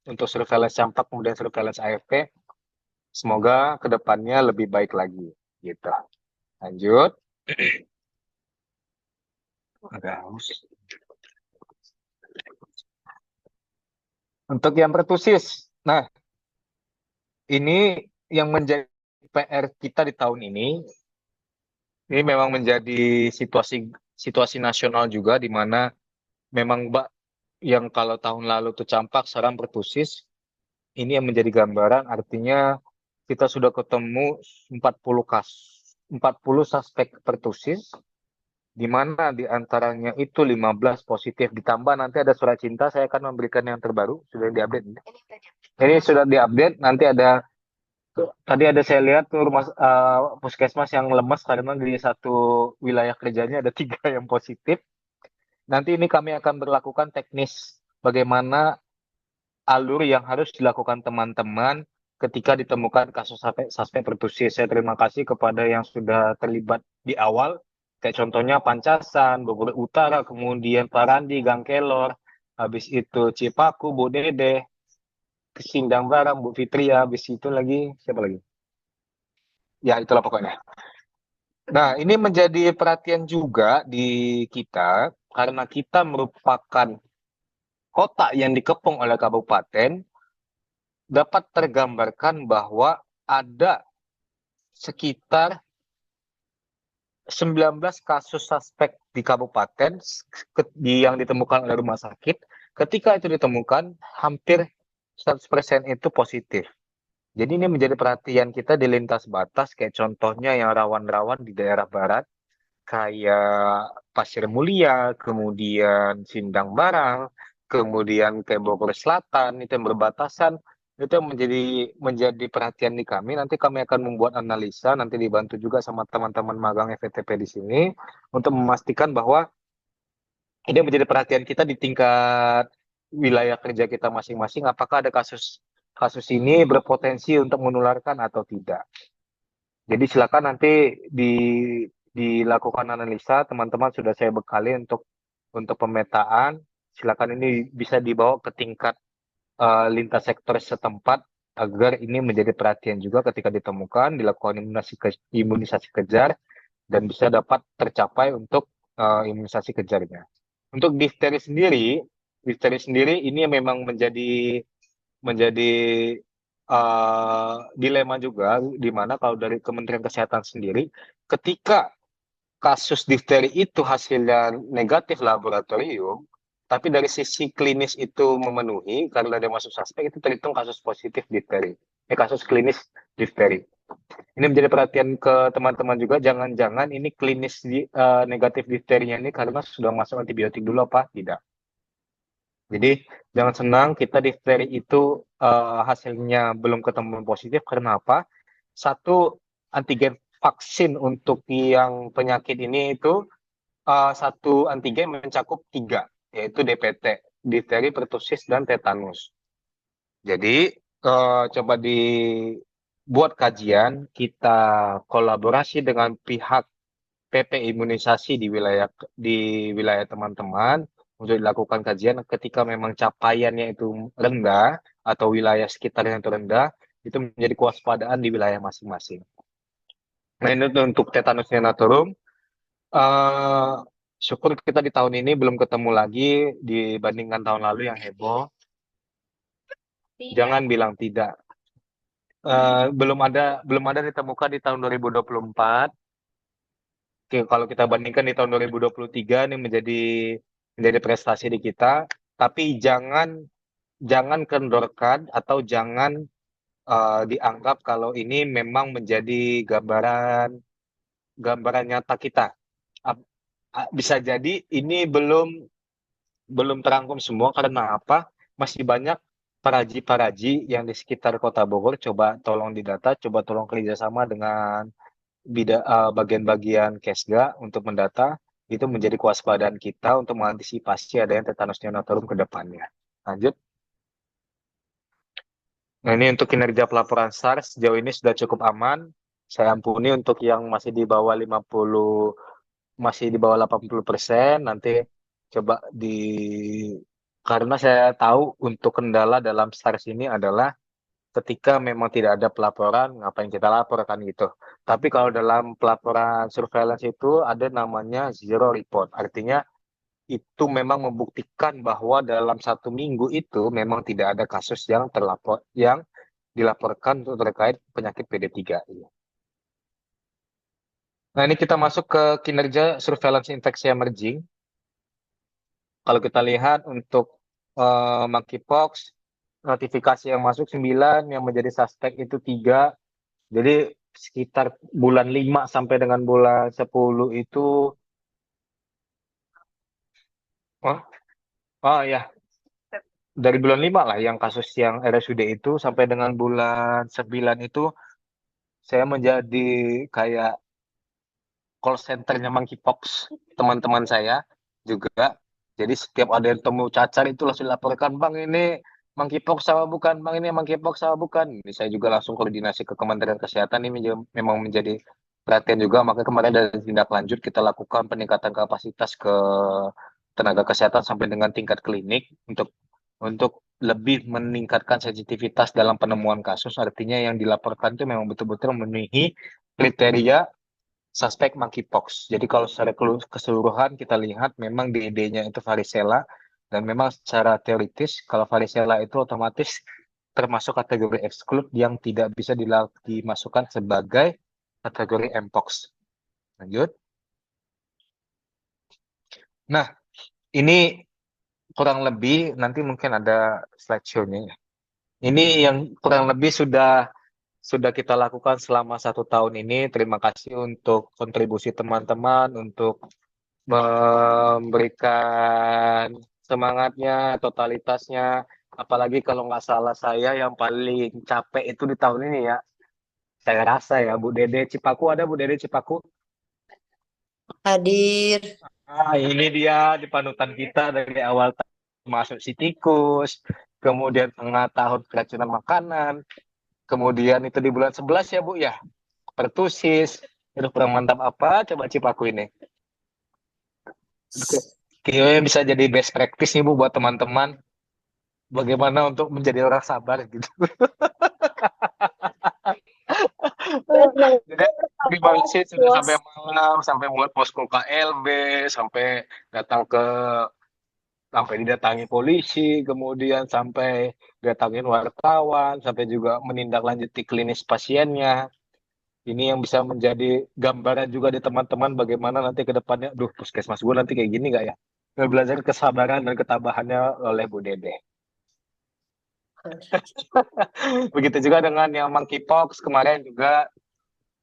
untuk surveillance campak kemudian surveillance AFP. Semoga kedepannya lebih baik lagi gitu. Lanjut. Agak haus. Untuk yang pertusis, nah ini yang menjadi PR kita di tahun ini memang menjadi situasi nasional juga, di mana memang yang kalau tahun lalu tuh campak, sekarang pertusis. Ini yang menjadi gambaran, artinya kita sudah ketemu 40 suspek pertusis, di mana di antaranya itu 15 positif. Ditambah nanti ada surat cinta, saya akan memberikan yang terbaru, sudah diupdate. Ini sudah diupdate, nanti ada, tadi ada saya lihat tuh puskesmas yang lemas karena di satu wilayah kerjanya ada 3 yang positif. Nanti ini kami akan berlakukan teknis bagaimana alur yang harus dilakukan teman-teman ketika ditemukan kasus suspek pertusis. Saya terima kasih kepada yang sudah terlibat di awal, kayak contohnya Pancasan, Bogor Utara, kemudian Parandi, Gang Kelor, habis itu Cipaku, Bu Dede, Sindang Barang, Bu Fitria, habis itu lagi, siapa lagi? Ya, itulah pokoknya. Nah, ini menjadi perhatian juga di kita, karena kita merupakan kota yang dikepung oleh kabupaten, dapat tergambarkan bahwa ada sekitar 19 kasus suspek di kabupaten yang ditemukan oleh rumah sakit. Ketika itu ditemukan, hampir 100% itu positif. Jadi ini menjadi perhatian kita di lintas batas, kayak contohnya yang rawan-rawan di daerah barat, kayak Pasir Mulia, kemudian Sindang Barang, kemudian kayak Bogor Selatan, itu yang berbatasan, itu yang menjadi perhatian di kami. Nanti kami akan membuat analisa, nanti dibantu juga sama teman-teman magang FETP di sini, untuk memastikan bahwa ini menjadi perhatian kita di tingkat wilayah kerja kita masing-masing, apakah ada kasus ini berpotensi untuk menularkan atau tidak. Jadi silakan nanti dilakukan analisa, teman-teman sudah saya bekali untuk pemetaan. Silakan ini bisa dibawa ke tingkat lintas sektor setempat agar ini menjadi perhatian juga ketika ditemukan, dilakukan imunisasi kejar dan bisa dapat tercapai untuk imunisasi kejarnya. Untuk difteri sendiri ini memang menjadi dilema juga, di mana kalau dari Kementerian Kesehatan sendiri, ketika kasus difteri itu hasilnya negatif laboratorium, tapi dari sisi klinis itu memenuhi karena dia masuk suspek, itu terhitung kasus positif difteri, kasus klinis difteri. Ini menjadi perhatian ke teman-teman juga, jangan-jangan ini klinis negatif difterinya ini karena sudah masuk antibiotik dulu apa tidak. Jadi jangan senang, kita difteri itu hasilnya belum ketemu positif. Karena apa? Satu, antigen vaksin untuk yang penyakit ini itu satu antigen mencakup 3, yaitu DPT, difteri, pertusis, dan tetanus. Jadi coba dibuat kajian, kita kolaborasi dengan pihak PP imunisasi di wilayah teman-teman untuk dilakukan kajian. Ketika memang capaiannya itu rendah atau wilayah sekitarnya itu rendah, itu menjadi kewaspadaan di wilayah masing-masing. Nah, ini untuk tetanus neonatorium. Eh, syukur kita di tahun ini belum ketemu lagi dibandingkan tahun lalu yang heboh. Jangan bilang tidak. Belum ada ditemukan di tahun 2024. Oke, kalau kita bandingkan di tahun 2023 ini menjadi prestasi di kita. Tapi jangan jangan kendorkan atau jangan dianggap kalau ini memang menjadi gambaran gambaran nyata kita. Ap- Bisa jadi ini belum terangkum semua karena apa? Masih banyak paraji-paraji yang di sekitar Kota Bogor. Coba tolong didata, coba tolong kerjasama dengan bagian-bagian Kesga untuk mendata. Itu menjadi kewaspadaan kita untuk mengantisipasi adanya tetanus neonatorium ke depannya. Lanjut. Nah, ini untuk kinerja pelaporan SARS sejauh ini sudah cukup aman. Saya ampuni untuk yang masih di bawah 80%. Nanti coba karena saya tahu untuk kendala dalam SARS ini adalah ketika memang tidak ada pelaporan, ngapain kita laporkan gitu. Tapi kalau dalam pelaporan surveillance itu ada namanya zero report. Artinya itu memang membuktikan bahwa dalam 1 minggu itu memang tidak ada kasus yang dilaporkan untuk terkait penyakit PD3. Nah, ini kita masuk ke kinerja surveillance infeksi emerging. Kalau kita lihat untuk monkeypox, notifikasi yang masuk 9, yang menjadi suspek itu 3. Jadi sekitar bulan 5 sampai dengan bulan 10 itu, oh, oh ya, dari bulan 5 lah yang kasus yang RSUD itu sampai dengan bulan 9 itu saya menjadi kayak call centernya monkeypox teman-teman saya juga. Jadi setiap ada yang temu cacar itu langsung dilaporkan, Bang ini monkeypox sama bukan, Bang ini monkeypox sama bukan. Ini saya juga langsung koordinasi ke Kementerian Kesehatan, ini memang menjadi perhatian juga. Maka kemarin dari tindak lanjut kita lakukan peningkatan kapasitas ke tenaga kesehatan sampai dengan tingkat klinik untuk lebih meningkatkan sensitivitas dalam penemuan kasus. Artinya yang dilaporkan itu memang betul-betul memenuhi kriteria suspek monkeypox. Jadi kalau secara keseluruhan kita lihat memang DD-nya itu varicella, dan memang secara teoritis kalau varicella itu otomatis termasuk kategori exclude yang tidak bisa dimasukkan sebagai kategori mpox. Lanjut. Nah, ini kurang lebih nanti mungkin ada slideshow-nya ya. Ini yang kurang lebih sudah kita lakukan selama 1 tahun ini. Terima kasih untuk kontribusi teman-teman untuk memberikan semangatnya, totalitasnya. Apalagi kalau nggak salah saya yang paling capek itu di tahun ini ya. Saya rasa ya, Bu Dede Cipaku, ada Bu Dede Cipaku? Hadir. Ini dia di panutan kita dari awal masuk si tikus, kemudian tengah tahun keracunan makanan, kemudian itu di bulan 11 ya Bu ya, pertusis. Itu kurang mantap apa coba Cipaku ini. Kayaknya bisa jadi best practice nih Bu buat teman-teman. Bagaimana untuk menjadi orang sabar gitu. Jadi terima kasih sudah sampai malam, sampai buat posko KLB, sampai didatangi polisi, kemudian sampai datangin wartawan, sampai juga menindaklanjuti klinis pasiennya. Ini yang bisa menjadi gambaran juga di teman-teman bagaimana nanti ke depannya, puskesmas gue nanti kayak gini nggak ya? Belajar kesabaran dan ketabahannya oleh Bu Dede. Begitu juga dengan yang monkeypox kemarin juga,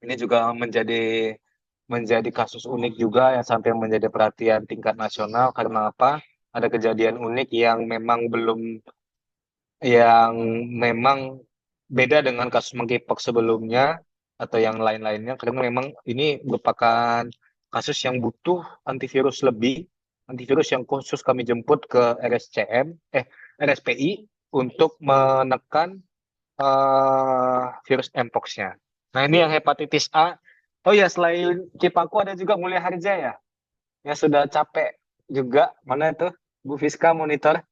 ini juga menjadi kasus unik juga yang sampai menjadi perhatian tingkat nasional. Karena apa? Ada kejadian unik yang memang beda dengan kasus monkeypox sebelumnya atau yang lain-lainnya, karena memang ini merupakan kasus yang butuh antivirus lebih, antivirus yang khusus kami jemput ke RSPI untuk menekan virus mpox-nya. Nah, ini yang hepatitis A. Oh ya, selain Cipaku ada juga Mulia Harja ya, yang sudah capek juga. Mana itu Bu Fiska monitor?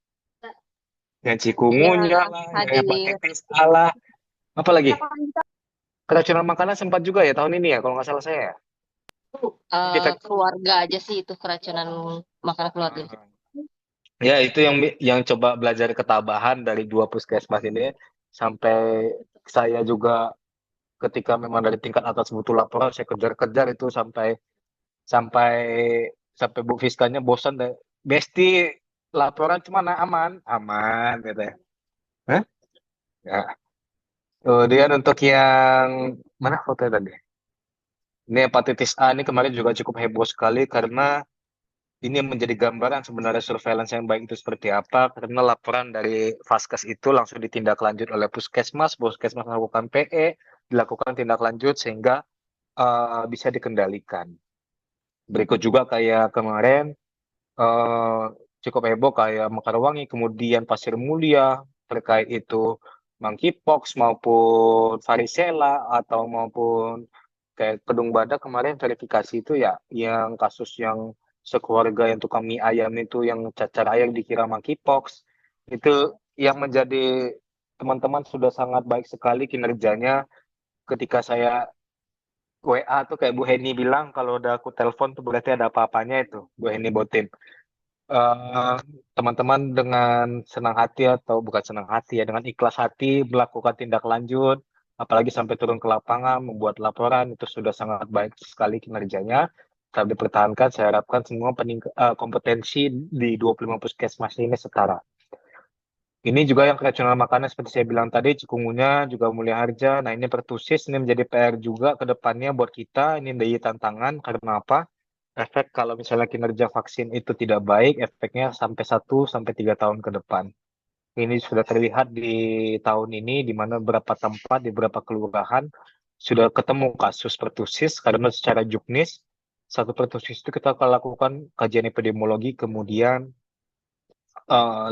Yang cikungunya lah, yang hepatitis A lah. Apa lagi? Keracunan makanan sempat juga ya tahun ini ya, kalau nggak salah saya ya. Efek. keluarga aja sih itu keracunan makanan keluarga. Ya, itu yang coba belajar ketabahan dari dua puskesmas ini sampai saya juga ketika memang dari tingkat atas butuh laporan saya kejar-kejar itu sampai sampai sampai Bu Fiskanya bosan deh. Besti laporan cuma aman, aman gitu ya. Hah? Ya. Kemudian untuk yang mana fotonya tadi? Ini hepatitis A ini kemarin juga cukup heboh sekali karena ini yang menjadi gambaran sebenarnya surveillance yang baik itu seperti apa, karena laporan dari Vaskes itu langsung ditindaklanjut oleh Puskesmas, Puskesmas melakukan PE, dilakukan tindak lanjut sehingga bisa dikendalikan. Berikut juga kayak kemarin eh, cukup heboh kayak Mekarwangi, kemudian Pasir Mulia terkait itu monkeypox maupun varicella atau maupun kayak Kedung Badak kemarin verifikasi itu ya yang kasus yang sekeluarga yang tukang mie ayam itu yang cacar air dikira monkeypox itu yang menjadi teman-teman sudah sangat baik sekali kinerjanya ketika saya WA tuh kayak Bu Heni bilang kalau udah aku telepon tuh berarti ada apa-apanya itu Bu Heni Botin. eh, Teman-teman dengan senang hati atau bukan senang hati ya dengan ikhlas hati melakukan tindak lanjut apalagi sampai turun ke lapangan membuat laporan itu sudah sangat baik sekali kinerjanya tetap dipertahankan saya harapkan semua kompetensi di 25 puskesmas ini setara. Ini juga yang keracunan makanan seperti saya bilang tadi, cikungunya juga Mulia Harja. Nah, ini pertusis, ini menjadi PR juga ke depannya buat kita. Ini menjadi tantangan karena apa? Efek kalau misalnya kinerja vaksin itu tidak baik, efeknya sampai 1 sampai 3 tahun ke depan. Ini sudah terlihat di tahun ini, di mana beberapa tempat, di beberapa kelurahan sudah ketemu kasus pertusis karena secara juknis, satu pertusis itu kita akan lakukan kajian epidemiologi, kemudian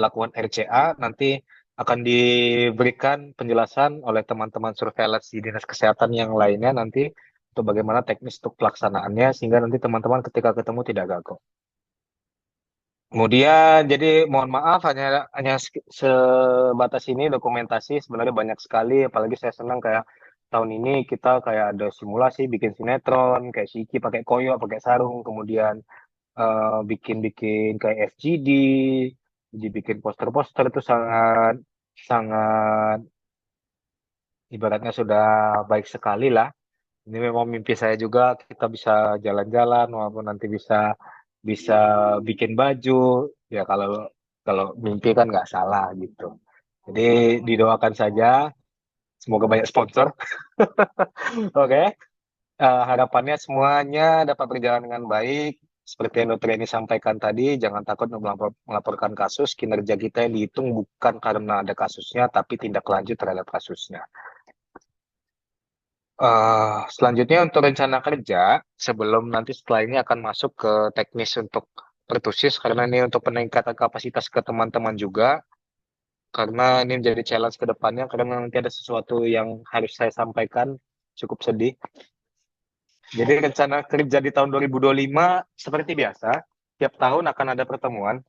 lakukan RCA, nanti akan diberikan penjelasan oleh teman-teman surveillance di Dinas Kesehatan yang lainnya nanti untuk bagaimana teknis untuk pelaksanaannya sehingga nanti teman-teman ketika ketemu tidak gagal. Kemudian jadi mohon maaf hanya sebatas ini dokumentasi sebenarnya banyak sekali apalagi saya senang kayak tahun ini kita kayak ada simulasi bikin sinetron kayak Siki pakai koyo pakai sarung kemudian bikin-bikin kayak FGD, dibikin poster-poster itu sangat sangat ibaratnya sudah baik sekali lah. Ini memang mimpi saya juga kita bisa jalan-jalan walaupun nanti bisa bisa bikin baju ya kalau kalau mimpi kan nggak salah gitu. Jadi didoakan saja semoga banyak sponsor. Oke. Harapannya semuanya dapat berjalan dengan baik. Seperti yang Dokter ini sampaikan tadi, jangan takut melaporkan kasus. Kinerja kita yang dihitung bukan karena ada kasusnya, tapi tindak lanjut terhadap kasusnya. Selanjutnya untuk rencana kerja, sebelum nanti setelah ini akan masuk ke teknis untuk pertusis, karena ini untuk peningkatan kapasitas ke teman-teman juga, karena ini menjadi challenge ke depannya, karena nanti ada sesuatu yang harus saya sampaikan, cukup sedih. Jadi rencana kerja di tahun 2025 seperti biasa, tiap tahun akan ada pertemuan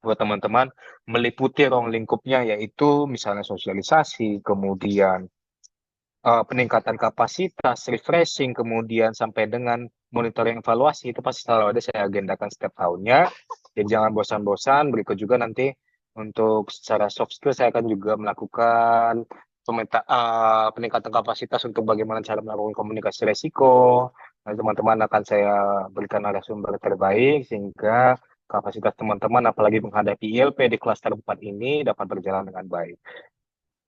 buat teman-teman meliputi ruang lingkupnya yaitu misalnya sosialisasi, kemudian peningkatan kapasitas, refreshing, kemudian sampai dengan monitoring evaluasi itu pasti selalu ada saya agendakan setiap tahunnya. Jadi jangan bosan-bosan. Berikut juga nanti untuk secara soft skill saya akan juga melakukan peningkatan kapasitas untuk bagaimana cara melakukan komunikasi resiko. Nanti teman-teman akan saya berikan narasumber terbaik sehingga kapasitas teman-teman apalagi menghadapi ILP di klaster 4 ini dapat berjalan dengan baik.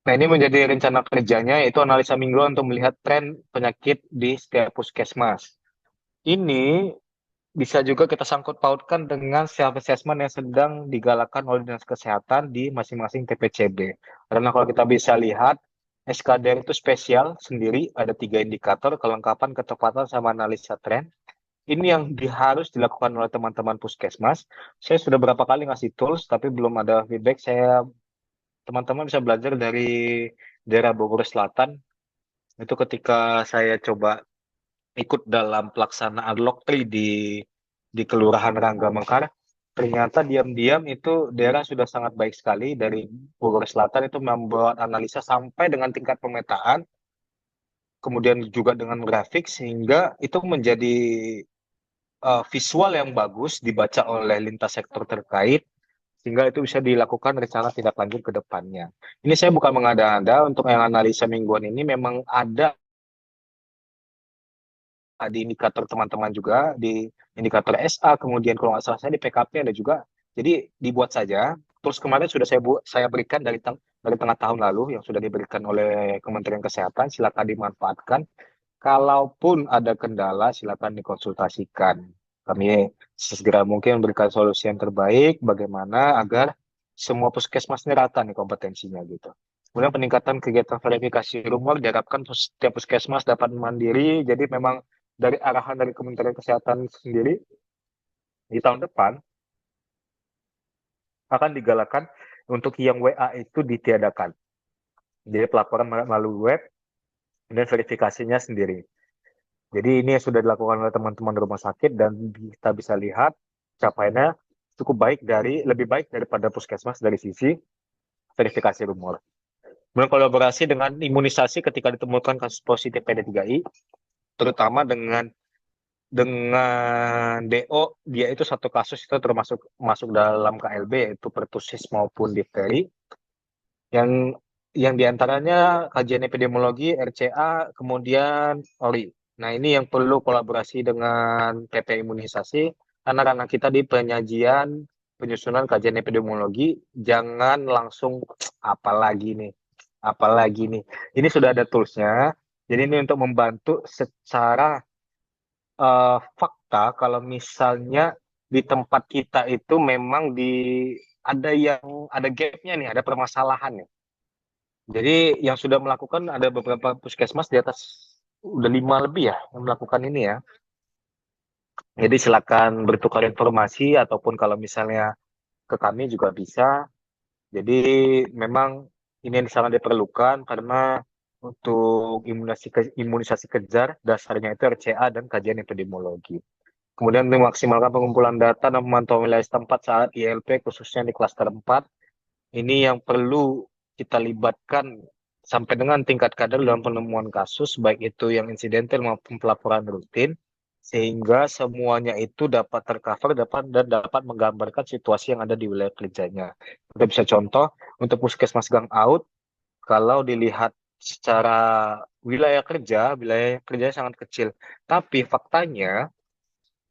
Nah, ini menjadi rencana kerjanya yaitu analisa mingguan untuk melihat tren penyakit di setiap puskesmas. Ini bisa juga kita sangkut pautkan dengan self assessment yang sedang digalakkan oleh Dinas Kesehatan di masing-masing TPCB. Karena kalau kita bisa lihat, SKDR itu spesial sendiri, ada 3 indikator, kelengkapan, ketepatan, sama analisa tren. Ini yang harus dilakukan oleh teman-teman puskesmas. Saya sudah berapa kali ngasih tools, tapi belum ada feedback. Teman-teman bisa belajar dari daerah Bogor Selatan. Itu ketika saya coba ikut dalam pelaksanaan Lok 3 di Kelurahan Rangga Mekar, ternyata diam-diam itu daerah sudah sangat baik sekali dari Bogor Selatan itu membuat analisa sampai dengan tingkat pemetaan kemudian juga dengan grafik sehingga itu menjadi visual yang bagus dibaca oleh lintas sektor terkait sehingga itu bisa dilakukan rencana tindak lanjut ke depannya. Ini saya bukan mengada-ada, untuk yang analisa mingguan ini memang ada di indikator teman-teman juga, di indikator SA, kemudian kalau nggak salah saya di PKP ada juga. Jadi dibuat saja. Terus kemarin sudah saya berikan dari tengah tahun lalu yang sudah diberikan oleh Kementerian Kesehatan, silakan dimanfaatkan. Kalaupun ada kendala, silakan dikonsultasikan. Kami segera mungkin memberikan solusi yang terbaik bagaimana agar semua puskesmas ini rata nih kompetensinya gitu. Kemudian peningkatan kegiatan verifikasi rumor diharapkan setiap puskesmas dapat mandiri. Jadi memang dari arahan dari Kementerian Kesehatan sendiri di tahun depan akan digalakkan untuk yang WA itu ditiadakan. Jadi pelaporan melalui web dan verifikasinya sendiri. Jadi ini sudah dilakukan oleh teman-teman rumah sakit dan kita bisa lihat capaiannya cukup baik, lebih baik daripada puskesmas dari sisi verifikasi rumor. Kemudian kolaborasi dengan imunisasi ketika ditemukan kasus positif PD3I, terutama dengan DO, dia itu satu kasus itu termasuk masuk dalam KLB yaitu pertusis maupun difteri. Yang diantaranya kajian epidemiologi, RCA, kemudian ORI. Nah, ini yang perlu kolaborasi dengan PP Imunisasi. Anak-anak kita di penyajian penyusunan kajian epidemiologi, jangan langsung apalagi nih. Ini sudah ada toolsnya. Jadi ini untuk membantu secara fakta kalau misalnya di tempat kita itu memang ada gapnya nih, ada permasalahan nih. Jadi yang sudah melakukan ada beberapa puskesmas di atas udah 5 lebih ya yang melakukan ini ya. Jadi silakan bertukar informasi ataupun kalau misalnya ke kami juga bisa. Jadi memang ini yang sangat diperlukan karena untuk imunisasi kejar dasarnya itu RCA dan kajian epidemiologi. Kemudian memaksimalkan pengumpulan data dan memantau wilayah setempat saat ILP khususnya di klaster 4. Ini yang perlu kita libatkan sampai dengan tingkat kader dalam penemuan kasus, baik itu yang insidental maupun pelaporan rutin, sehingga semuanya itu dapat tercover dan dapat menggambarkan situasi yang ada di wilayah kerjanya. Kita bisa contoh, untuk puskesmas gang out, kalau dilihat secara wilayah kerja sangat kecil. Tapi faktanya,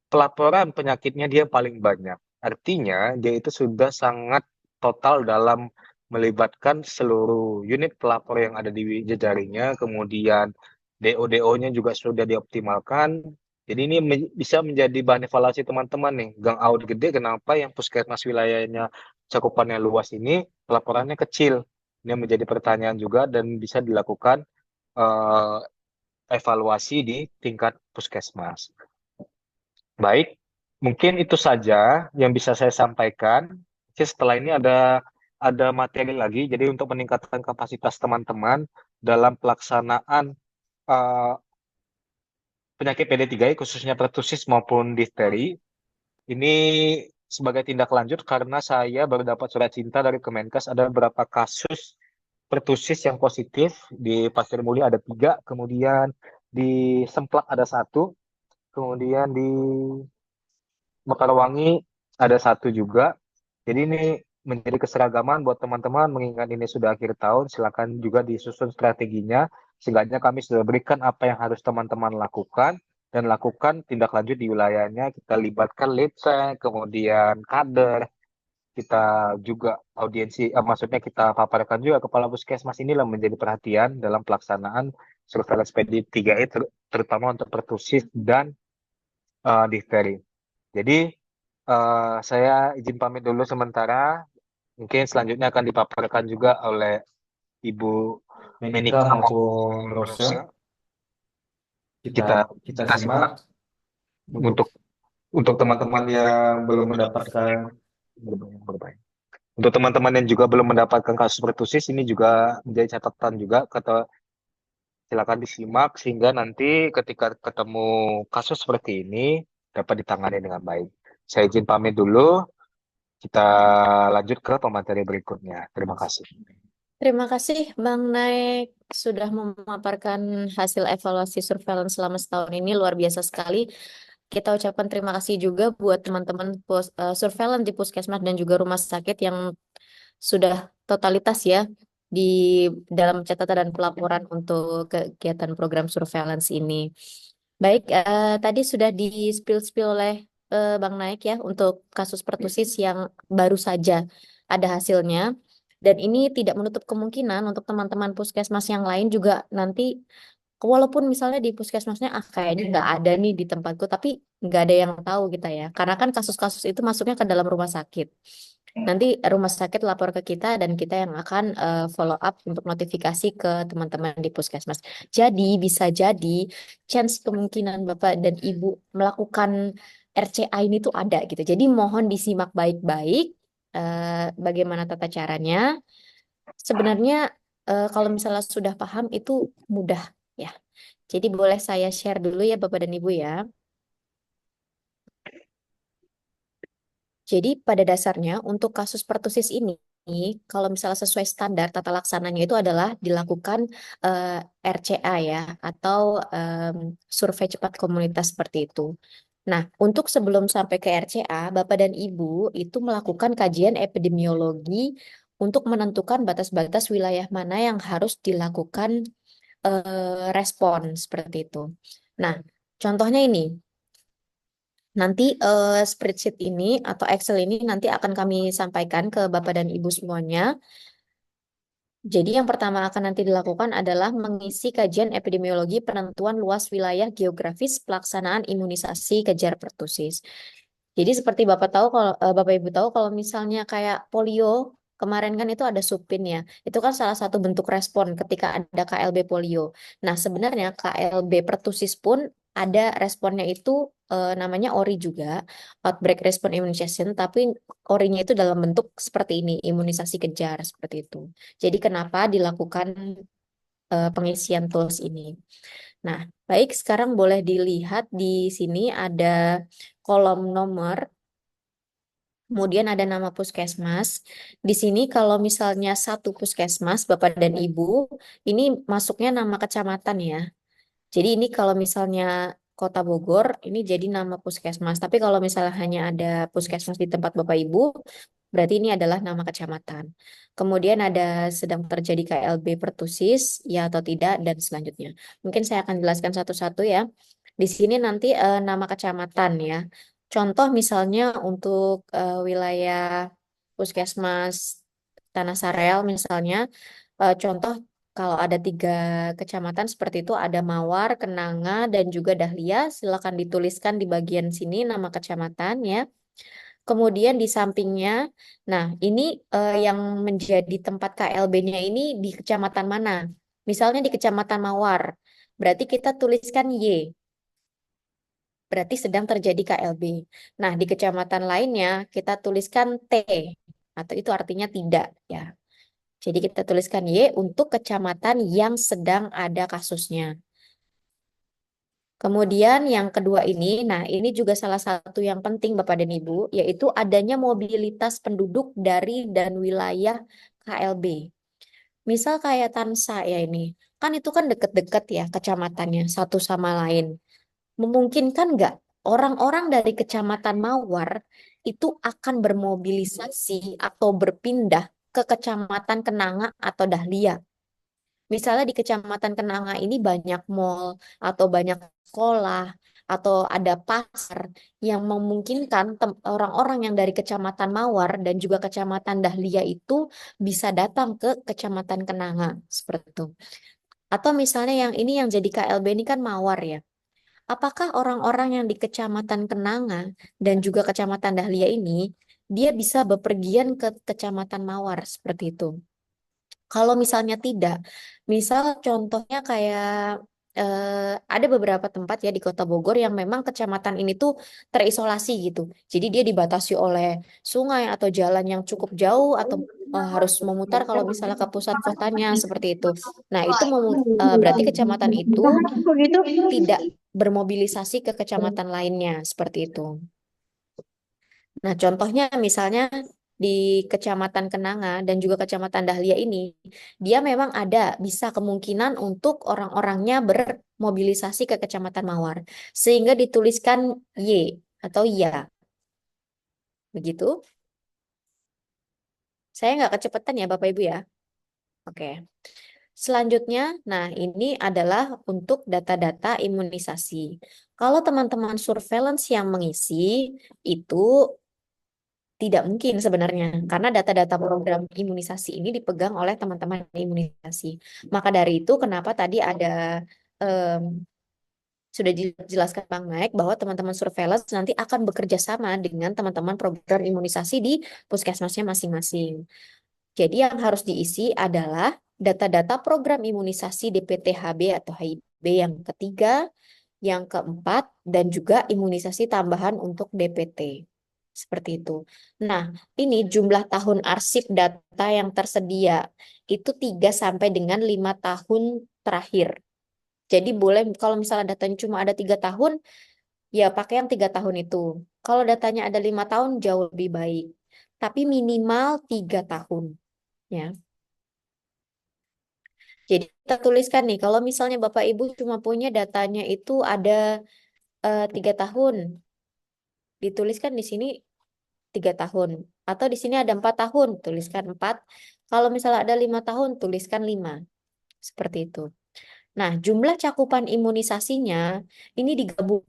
pelaporan penyakitnya dia paling banyak. Artinya, dia itu sudah sangat total dalam melibatkan seluruh unit pelapor yang ada di jejaringnya, kemudian DO-DO-nya juga sudah dioptimalkan. Jadi ini bisa menjadi bahan evaluasi teman-teman nih. Gang out gede, kenapa yang puskesmas wilayahnya cakupannya luas ini pelaporannya kecil? Ini menjadi pertanyaan juga dan bisa dilakukan evaluasi di tingkat puskesmas. Baik, mungkin itu saja yang bisa saya sampaikan. Setelah ini ada materi lagi, jadi untuk meningkatkan kapasitas teman-teman dalam pelaksanaan penyakit PD3I khususnya pertusis maupun difteri. Ini sebagai tindak lanjut karena saya baru dapat surat cinta dari Kemenkes ada beberapa kasus pertusis yang positif. Di Pasir Mulia ada 3, kemudian di Semplak ada 1, kemudian di Mekarwangi ada 1 juga. Jadi ini menjadi keseragaman buat teman-teman, mengingat ini sudah akhir tahun, silakan juga disusun strateginya. Sehingga kami sudah berikan apa yang harus teman-teman lakukan, dan lakukan tindak lanjut di wilayahnya. Kita libatkan leadsek, kemudian kader, kita juga audiensi, maksudnya kita paparkan juga kepala puskesmas. Inilah menjadi perhatian dalam pelaksanaan surveillance PD3I, terutama untuk pertusis dan difteri. Jadi saya izin pamit dulu sementara. Mungkin selanjutnya akan dipaparkan juga oleh Ibu Menika maupun Rosa. Kita simak untuk teman-teman yang belum mendapatkan untuk teman-teman yang juga belum mendapatkan kasus pertusis, ini juga menjadi catatan juga, silakan disimak sehingga nanti ketika ketemu kasus seperti ini dapat ditangani dengan baik. Saya izin pamit dulu. Kita lanjut ke pemateri berikutnya. Terima kasih. Terima kasih Bang Naik sudah memaparkan hasil evaluasi surveillance selama setahun ini luar biasa sekali. Kita ucapkan terima kasih juga buat teman-teman surveillance di puskesmas dan juga rumah sakit yang sudah totalitas ya di dalam catatan dan pelaporan untuk kegiatan program surveillance ini. Baik, tadi sudah di-spill oleh Bang Naik ya untuk kasus pertusis yang baru saja ada hasilnya. Dan ini tidak menutup kemungkinan untuk teman-teman puskesmas yang lain juga nanti, walaupun misalnya di puskesmasnya kayaknya nggak ada nih di tempatku, tapi nggak ada yang tahu kita ya. Karena kan kasus-kasus itu masuknya ke dalam rumah sakit. Nanti rumah sakit lapor ke kita dan kita yang akan follow up untuk notifikasi ke teman-teman di puskesmas. Jadi bisa jadi chance kemungkinan Bapak dan Ibu melakukan RCA ini tuh ada gitu. Jadi mohon disimak baik-baik bagaimana tata caranya. Sebenarnya kalau misalnya sudah paham itu mudah ya. Jadi boleh saya share dulu ya Bapak dan Ibu ya. Jadi pada dasarnya untuk kasus pertusis ini, kalau misalnya sesuai standar tata laksananya itu adalah dilakukan RCA ya, atau survei cepat komunitas seperti itu. Nah, untuk sebelum sampai ke RCA, Bapak dan Ibu itu melakukan kajian epidemiologi untuk menentukan batas-batas wilayah mana yang harus dilakukan respon seperti itu. Nah, contohnya ini. Nanti spreadsheet ini atau Excel ini nanti akan kami sampaikan ke Bapak dan Ibu semuanya. Jadi yang pertama akan nanti dilakukan adalah mengisi kajian epidemiologi penentuan luas wilayah geografis pelaksanaan imunisasi kejar pertusis. Jadi seperti Bapak tahu kalau Bapak Ibu tahu kalau misalnya kayak polio kemarin kan itu ada supin ya. Itu kan salah satu bentuk respon ketika ada KLB polio. Nah, sebenarnya KLB pertusis pun ada responnya itu namanya ORI juga, outbreak response immunization, tapi ORI-nya itu dalam bentuk seperti ini, imunisasi kejar seperti itu. Jadi kenapa dilakukan pengisian tools ini? Nah, baik sekarang boleh dilihat di sini ada kolom nomor. Kemudian ada nama puskesmas. Di sini kalau misalnya satu puskesmas, Bapak dan Ibu, ini masuknya nama kecamatan ya. Jadi ini kalau misalnya Kota Bogor, ini jadi nama puskesmas. Tapi kalau misalnya hanya ada puskesmas di tempat Bapak Ibu, berarti ini adalah nama kecamatan. Kemudian ada sedang terjadi KLB pertusis, ya atau tidak, dan selanjutnya. Mungkin saya akan jelaskan satu-satu ya. Di sini nanti nama kecamatan ya. Contoh misalnya untuk wilayah Puskesmas Tanah Sareal misalnya, contoh kalau ada 3 kecamatan seperti itu ada Mawar, Kenanga, dan juga Dahlia. Silakan dituliskan di bagian sini nama kecamatan ya. Kemudian di sampingnya, nah ini yang menjadi tempat KLB-nya ini di kecamatan mana? Misalnya di Kecamatan Mawar, berarti kita tuliskan Y. Berarti sedang terjadi KLB. Nah, di kecamatan lainnya kita tuliskan T, atau itu artinya tidak ya. Jadi kita tuliskan Y untuk kecamatan yang sedang ada kasusnya. Kemudian yang kedua ini, nah ini juga salah satu yang penting Bapak dan Ibu, yaitu adanya mobilitas penduduk dari dan wilayah KLB. Misal kayak Tansa ya ini, kan itu kan deket-deket ya kecamatannya satu sama lain. Memungkinkan nggak orang-orang dari Kecamatan Mawar itu akan bermobilisasi atau berpindah ke Kecamatan Kenanga atau Dahlia? Misalnya di Kecamatan Kenanga ini banyak mall atau banyak sekolah atau ada pasar yang memungkinkan orang-orang yang dari Kecamatan Mawar dan juga Kecamatan Dahlia itu bisa datang ke Kecamatan Kenanga seperti itu. Atau misalnya yang ini yang jadi KLB ini kan Mawar ya. Apakah orang-orang yang di Kecamatan Kenanga dan juga Kecamatan Dahlia ini dia bisa bepergian ke Kecamatan Mawar seperti itu? Kalau misalnya tidak, misal contohnya kayak ada beberapa tempat ya di Kota Bogor yang memang kecamatan ini tuh terisolasi gitu. Jadi dia dibatasi oleh sungai atau jalan yang cukup jauh atau harus memutar kalau misalnya ke pusat kotanya seperti itu. Nah, itu berarti kecamatan itu Begitu. tidak bermobilisasi ke kecamatan lainnya seperti itu. Nah, contohnya misalnya di Kecamatan Kenanga dan juga Kecamatan Dahlia ini, dia memang ada bisa kemungkinan untuk orang-orangnya bermobilisasi ke Kecamatan Mawar. Sehingga dituliskan Y atau ya. Begitu. Saya nggak kecepatan ya Bapak Ibu ya. Oke. Selanjutnya, nah ini adalah untuk data-data imunisasi. Kalau teman-teman surveillance yang mengisi, itu tidak mungkin sebenarnya, karena data-data program imunisasi ini dipegang oleh teman-teman imunisasi. Maka dari itu, kenapa tadi ada em, sudah dijelaskan Bang Maek bahwa teman-teman surveillance nanti akan bekerja sama dengan teman-teman program imunisasi di puskesmasnya masing-masing. Jadi yang harus diisi adalah data-data program imunisasi DPT-HB atau HIB yang ketiga, yang keempat, dan juga imunisasi tambahan untuk DPT. Seperti itu. Nah, ini jumlah tahun arsip data yang tersedia itu 3 sampai dengan 5 tahun terakhir. Jadi boleh kalau misalnya datanya cuma ada 3 tahun, ya pakai yang 3 tahun itu. Kalau datanya ada 5 tahun, jauh lebih baik. Tapi minimal 3 tahun. Ya. Jadi kita tuliskan nih, kalau misalnya Bapak Ibu cuma punya datanya itu ada 3 tahun, dituliskan di sini 3 tahun. Atau di sini ada 4 tahun, tuliskan 4. Kalau misalnya ada 5 tahun, tuliskan 5. Seperti itu. Nah, jumlah cakupan imunisasinya ini digabung.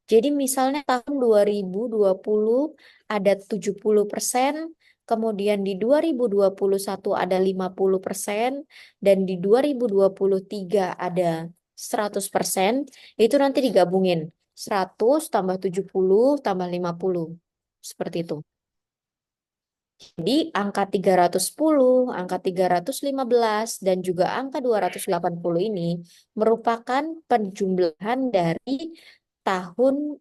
Jadi misalnya tahun 2020 ada 70%, kemudian di 2021 ada 50%, dan di 2023 ada 100%, itu nanti digabungin. 100 tambah 70 tambah 50. Seperti itu. Jadi angka 310, angka 315, dan juga angka 280 ini merupakan penjumlahan dari tahun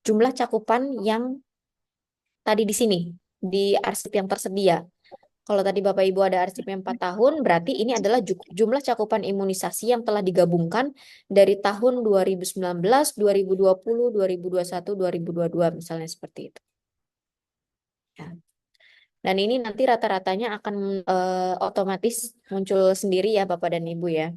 jumlah cakupan yang tadi di sini, di arsip yang tersedia. Kalau tadi Bapak Ibu ada arsipnya 4 tahun, berarti ini adalah jumlah cakupan imunisasi yang telah digabungkan dari tahun 2019, 2020, 2021, 2022 misalnya seperti itu. Ya. Dan ini nanti rata-ratanya akan otomatis muncul sendiri ya Bapak dan Ibu ya.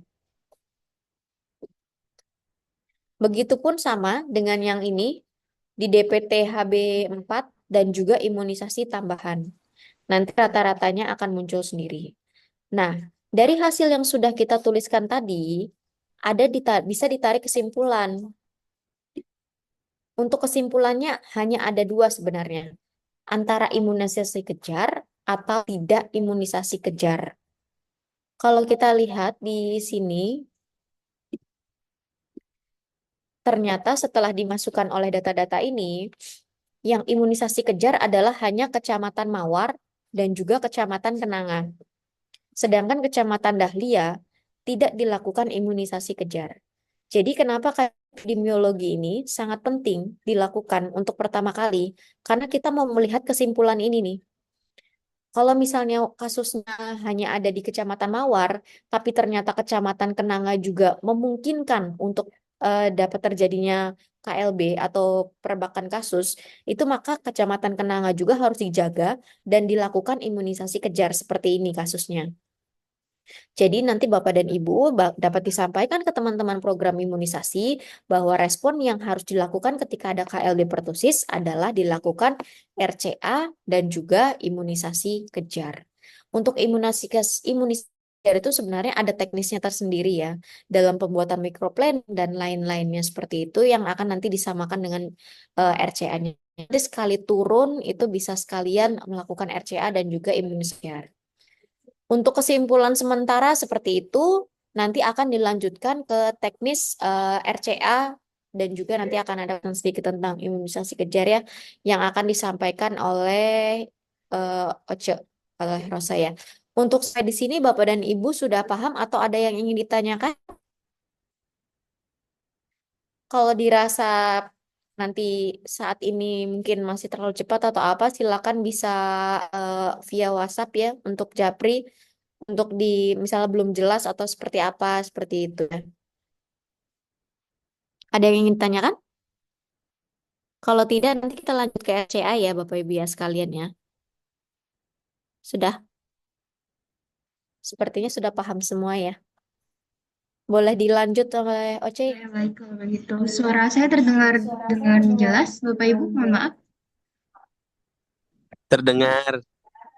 Begitupun sama dengan yang ini di DPT HB4 dan juga imunisasi tambahan. Nanti rata-ratanya akan muncul sendiri. Nah, dari hasil yang sudah kita tuliskan tadi, bisa ditarik kesimpulan. Untuk kesimpulannya hanya ada 2 sebenarnya. Antara imunisasi kejar atau tidak imunisasi kejar. Kalau kita lihat di sini, ternyata setelah dimasukkan oleh data-data ini, yang imunisasi kejar adalah hanya Kecamatan Mawar dan juga Kecamatan Kenanga. Sedangkan Kecamatan Dahlia tidak dilakukan imunisasi kejar. Jadi kenapa epidemiologi ini sangat penting dilakukan untuk pertama kali? Karena kita mau melihat kesimpulan ini nih. Kalau misalnya kasusnya hanya ada di Kecamatan Mawar, tapi ternyata Kecamatan Kenanga juga memungkinkan untuk dapat terjadinya KLB atau perbakan kasus, itu maka Kecamatan Kenanga juga harus dijaga dan dilakukan imunisasi kejar seperti ini kasusnya. Jadi nanti Bapak dan Ibu dapat disampaikan ke teman-teman program imunisasi bahwa respon yang harus dilakukan ketika ada KLB pertusis adalah dilakukan RCA dan juga imunisasi kejar. Untuk imunisasi kejar itu sebenarnya ada teknisnya tersendiri ya dalam pembuatan mikroplan dan lain-lainnya seperti itu yang akan nanti disamakan dengan RCA-nya. Jadi sekali turun itu bisa sekalian melakukan RCA dan juga imunisasi. Untuk kesimpulan sementara seperti itu, nanti akan dilanjutkan ke teknis RCA dan juga nanti akan ada sedikit tentang imunisasi kejar ya, yang akan disampaikan oleh Oce, oleh Rosa ya. Untuk saya di sini Bapak dan Ibu sudah paham atau ada yang ingin ditanyakan? Kalau dirasa nanti saat ini mungkin masih terlalu cepat atau apa, silakan bisa via WhatsApp ya untuk Japri. Untuk di misalnya belum jelas atau seperti apa seperti itu ya. Ada yang ingin ditanyakan? Kalau tidak nanti kita lanjut ke RCA ya Bapak Ibu ya sekalian ya. Sudah, sepertinya sudah paham semua ya. Boleh dilanjut oleh Oce? Ya, baik kalau begitu. Suara saya terdengar dengan jelas, Bapak Ibu, mohon maaf. Terdengar.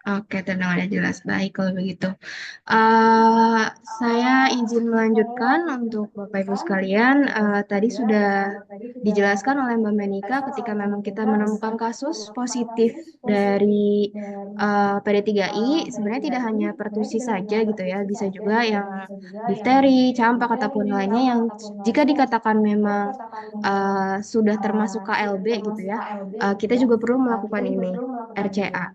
Oke, terdengarnya jelas. Baik kalau begitu. Eh, saya izin melanjutkan untuk Bapak Ibu sekalian. Tadi sudah dijelaskan oleh Mbak Menika ketika memang kita menemukan kasus positif dari PD3I, sebenarnya tidak hanya pertusis saja gitu ya, bisa juga yang difteri, campak ataupun lainnya yang jika dikatakan memang sudah termasuk KLB gitu ya, kita juga perlu melakukan ini RCA.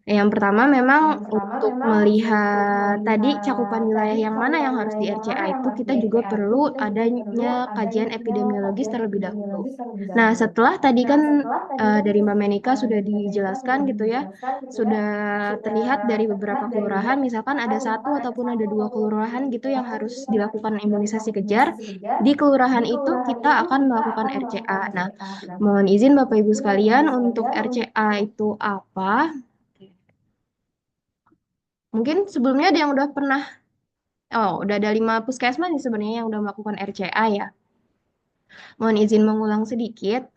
Yang pertama memang untuk melihat tadi cakupan wilayah yang mana yang harus di RCA itu kita juga perlu adanya kajian epidemiologis terlebih dahulu. Nah, setelah tadi kan dari Mbak Menika sudah dijelaskan gitu ya, sudah terlihat dari beberapa kelurahan, misalkan ada satu ataupun ada dua kelurahan gitu yang harus dilakukan imunisasi kejar. Di kelurahan itu kita akan melakukan RCA. Nah, mohon izin Bapak Ibu sekalian untuk RCA itu apa? Mungkin sebelumnya ada yang udah pernah, udah ada 5 puskesmas nih sebenarnya yang udah melakukan RCA ya. Mohon izin mengulang sedikit.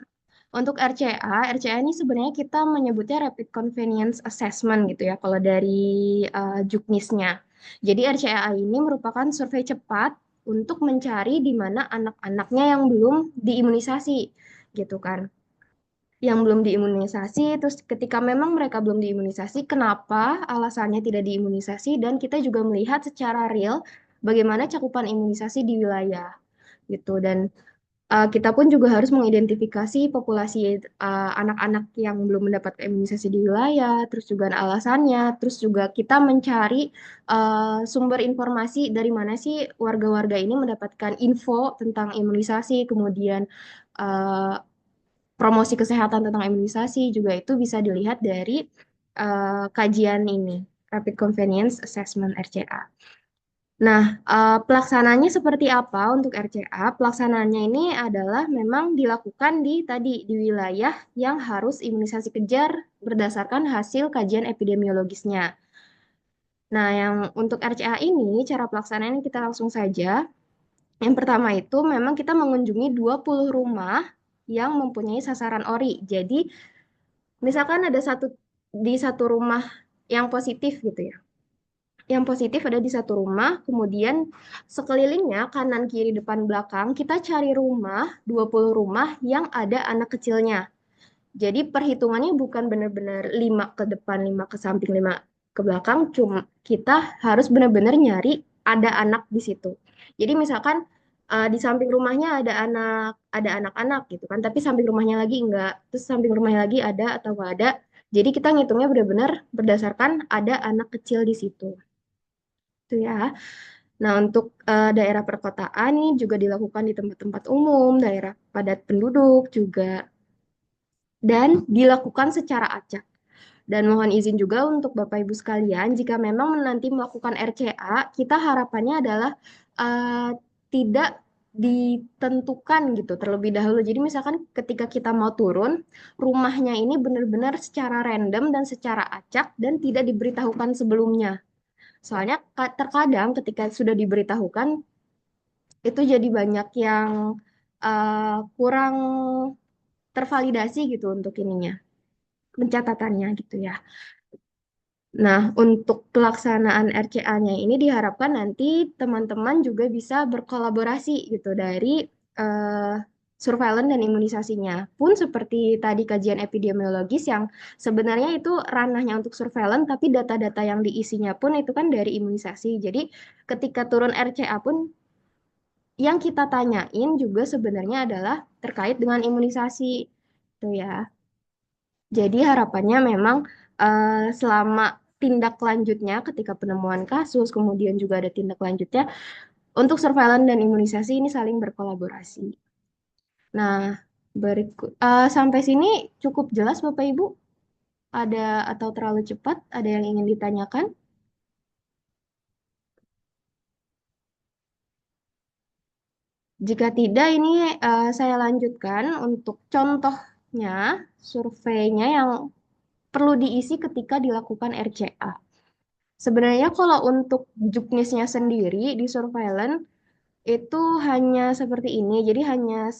Untuk RCA ini sebenarnya kita menyebutnya Rapid Convenience Assessment gitu ya, kalau dari juknisnya. Jadi RCA ini merupakan survei cepat untuk mencari di mana anak-anaknya yang belum diimunisasi gitu kan. Yang belum diimunisasi, terus ketika memang mereka belum diimunisasi, kenapa alasannya tidak diimunisasi, dan kita juga melihat secara real bagaimana cakupan imunisasi di wilayah gitu. Dan kita pun juga harus mengidentifikasi populasi anak-anak yang belum mendapatkan imunisasi di wilayah, terus juga alasannya, terus juga kita mencari sumber informasi dari mana sih warga-warga ini mendapatkan info tentang imunisasi, kemudian uh, promosi kesehatan tentang imunisasi juga itu bisa dilihat dari kajian ini, Rapid Convenience Assessment RCA. Nah, pelaksananya seperti apa untuk RCA? Pelaksanaannya ini adalah memang dilakukan di wilayah yang harus imunisasi kejar berdasarkan hasil kajian epidemiologisnya. Nah, yang untuk RCA ini cara pelaksanaannya kita langsung saja. Yang pertama itu memang kita mengunjungi 20 rumah yang mempunyai sasaran ORI. Jadi, misalkan ada di satu rumah yang positif gitu ya. Yang positif ada di satu rumah, kemudian sekelilingnya kanan kiri depan belakang kita cari rumah 20 rumah yang ada anak kecilnya. Jadi perhitungannya bukan benar-benar 5 ke depan, 5 ke samping, 5 ke belakang, cuma kita harus benar-benar nyari ada anak di situ. Jadi misalkan di samping rumahnya ada anak-anak gitu kan, tapi samping rumahnya lagi enggak, terus samping rumahnya lagi ada atau enggak ada. Jadi kita ngitungnya benar-benar berdasarkan ada anak kecil di situ. Itu ya. Nah, untuk daerah perkotaan ini juga dilakukan di tempat-tempat umum, daerah padat penduduk juga, dan dilakukan secara acak. Dan mohon izin juga untuk Bapak Ibu sekalian, jika memang nanti melakukan RCA, kita harapannya adalah uh, tidak ditentukan gitu terlebih dahulu. Jadi misalkan ketika kita mau turun, rumahnya ini benar-benar secara random dan secara acak dan tidak diberitahukan sebelumnya. Soalnya terkadang ketika sudah diberitahukan, itu jadi banyak yang kurang tervalidasi gitu untuk ininya, pencatatannya gitu ya. Nah, untuk pelaksanaan RCA-nya ini diharapkan nanti teman-teman juga bisa berkolaborasi gitu dari eh, surveillance dan imunisasinya. Pun seperti tadi kajian epidemiologis yang sebenarnya itu ranahnya untuk surveillance, tapi data-data yang diisinya pun itu kan dari imunisasi. Jadi ketika turun RCA pun yang kita tanyain juga sebenarnya adalah terkait dengan imunisasi. Tuh ya. Jadi harapannya memang selama tindak lanjutnya ketika penemuan kasus, kemudian juga ada tindak lanjutnya untuk surveillance dan imunisasi ini saling berkolaborasi. Nah, sampai sini cukup jelas Bapak Ibu? Ada atau terlalu cepat? Ada yang ingin ditanyakan? Jika tidak, ini saya lanjutkan untuk contohnya surveinya yang perlu diisi ketika dilakukan RCA. Sebenarnya kalau untuk juknisnya sendiri di surveillance itu hanya seperti ini, jadi hanya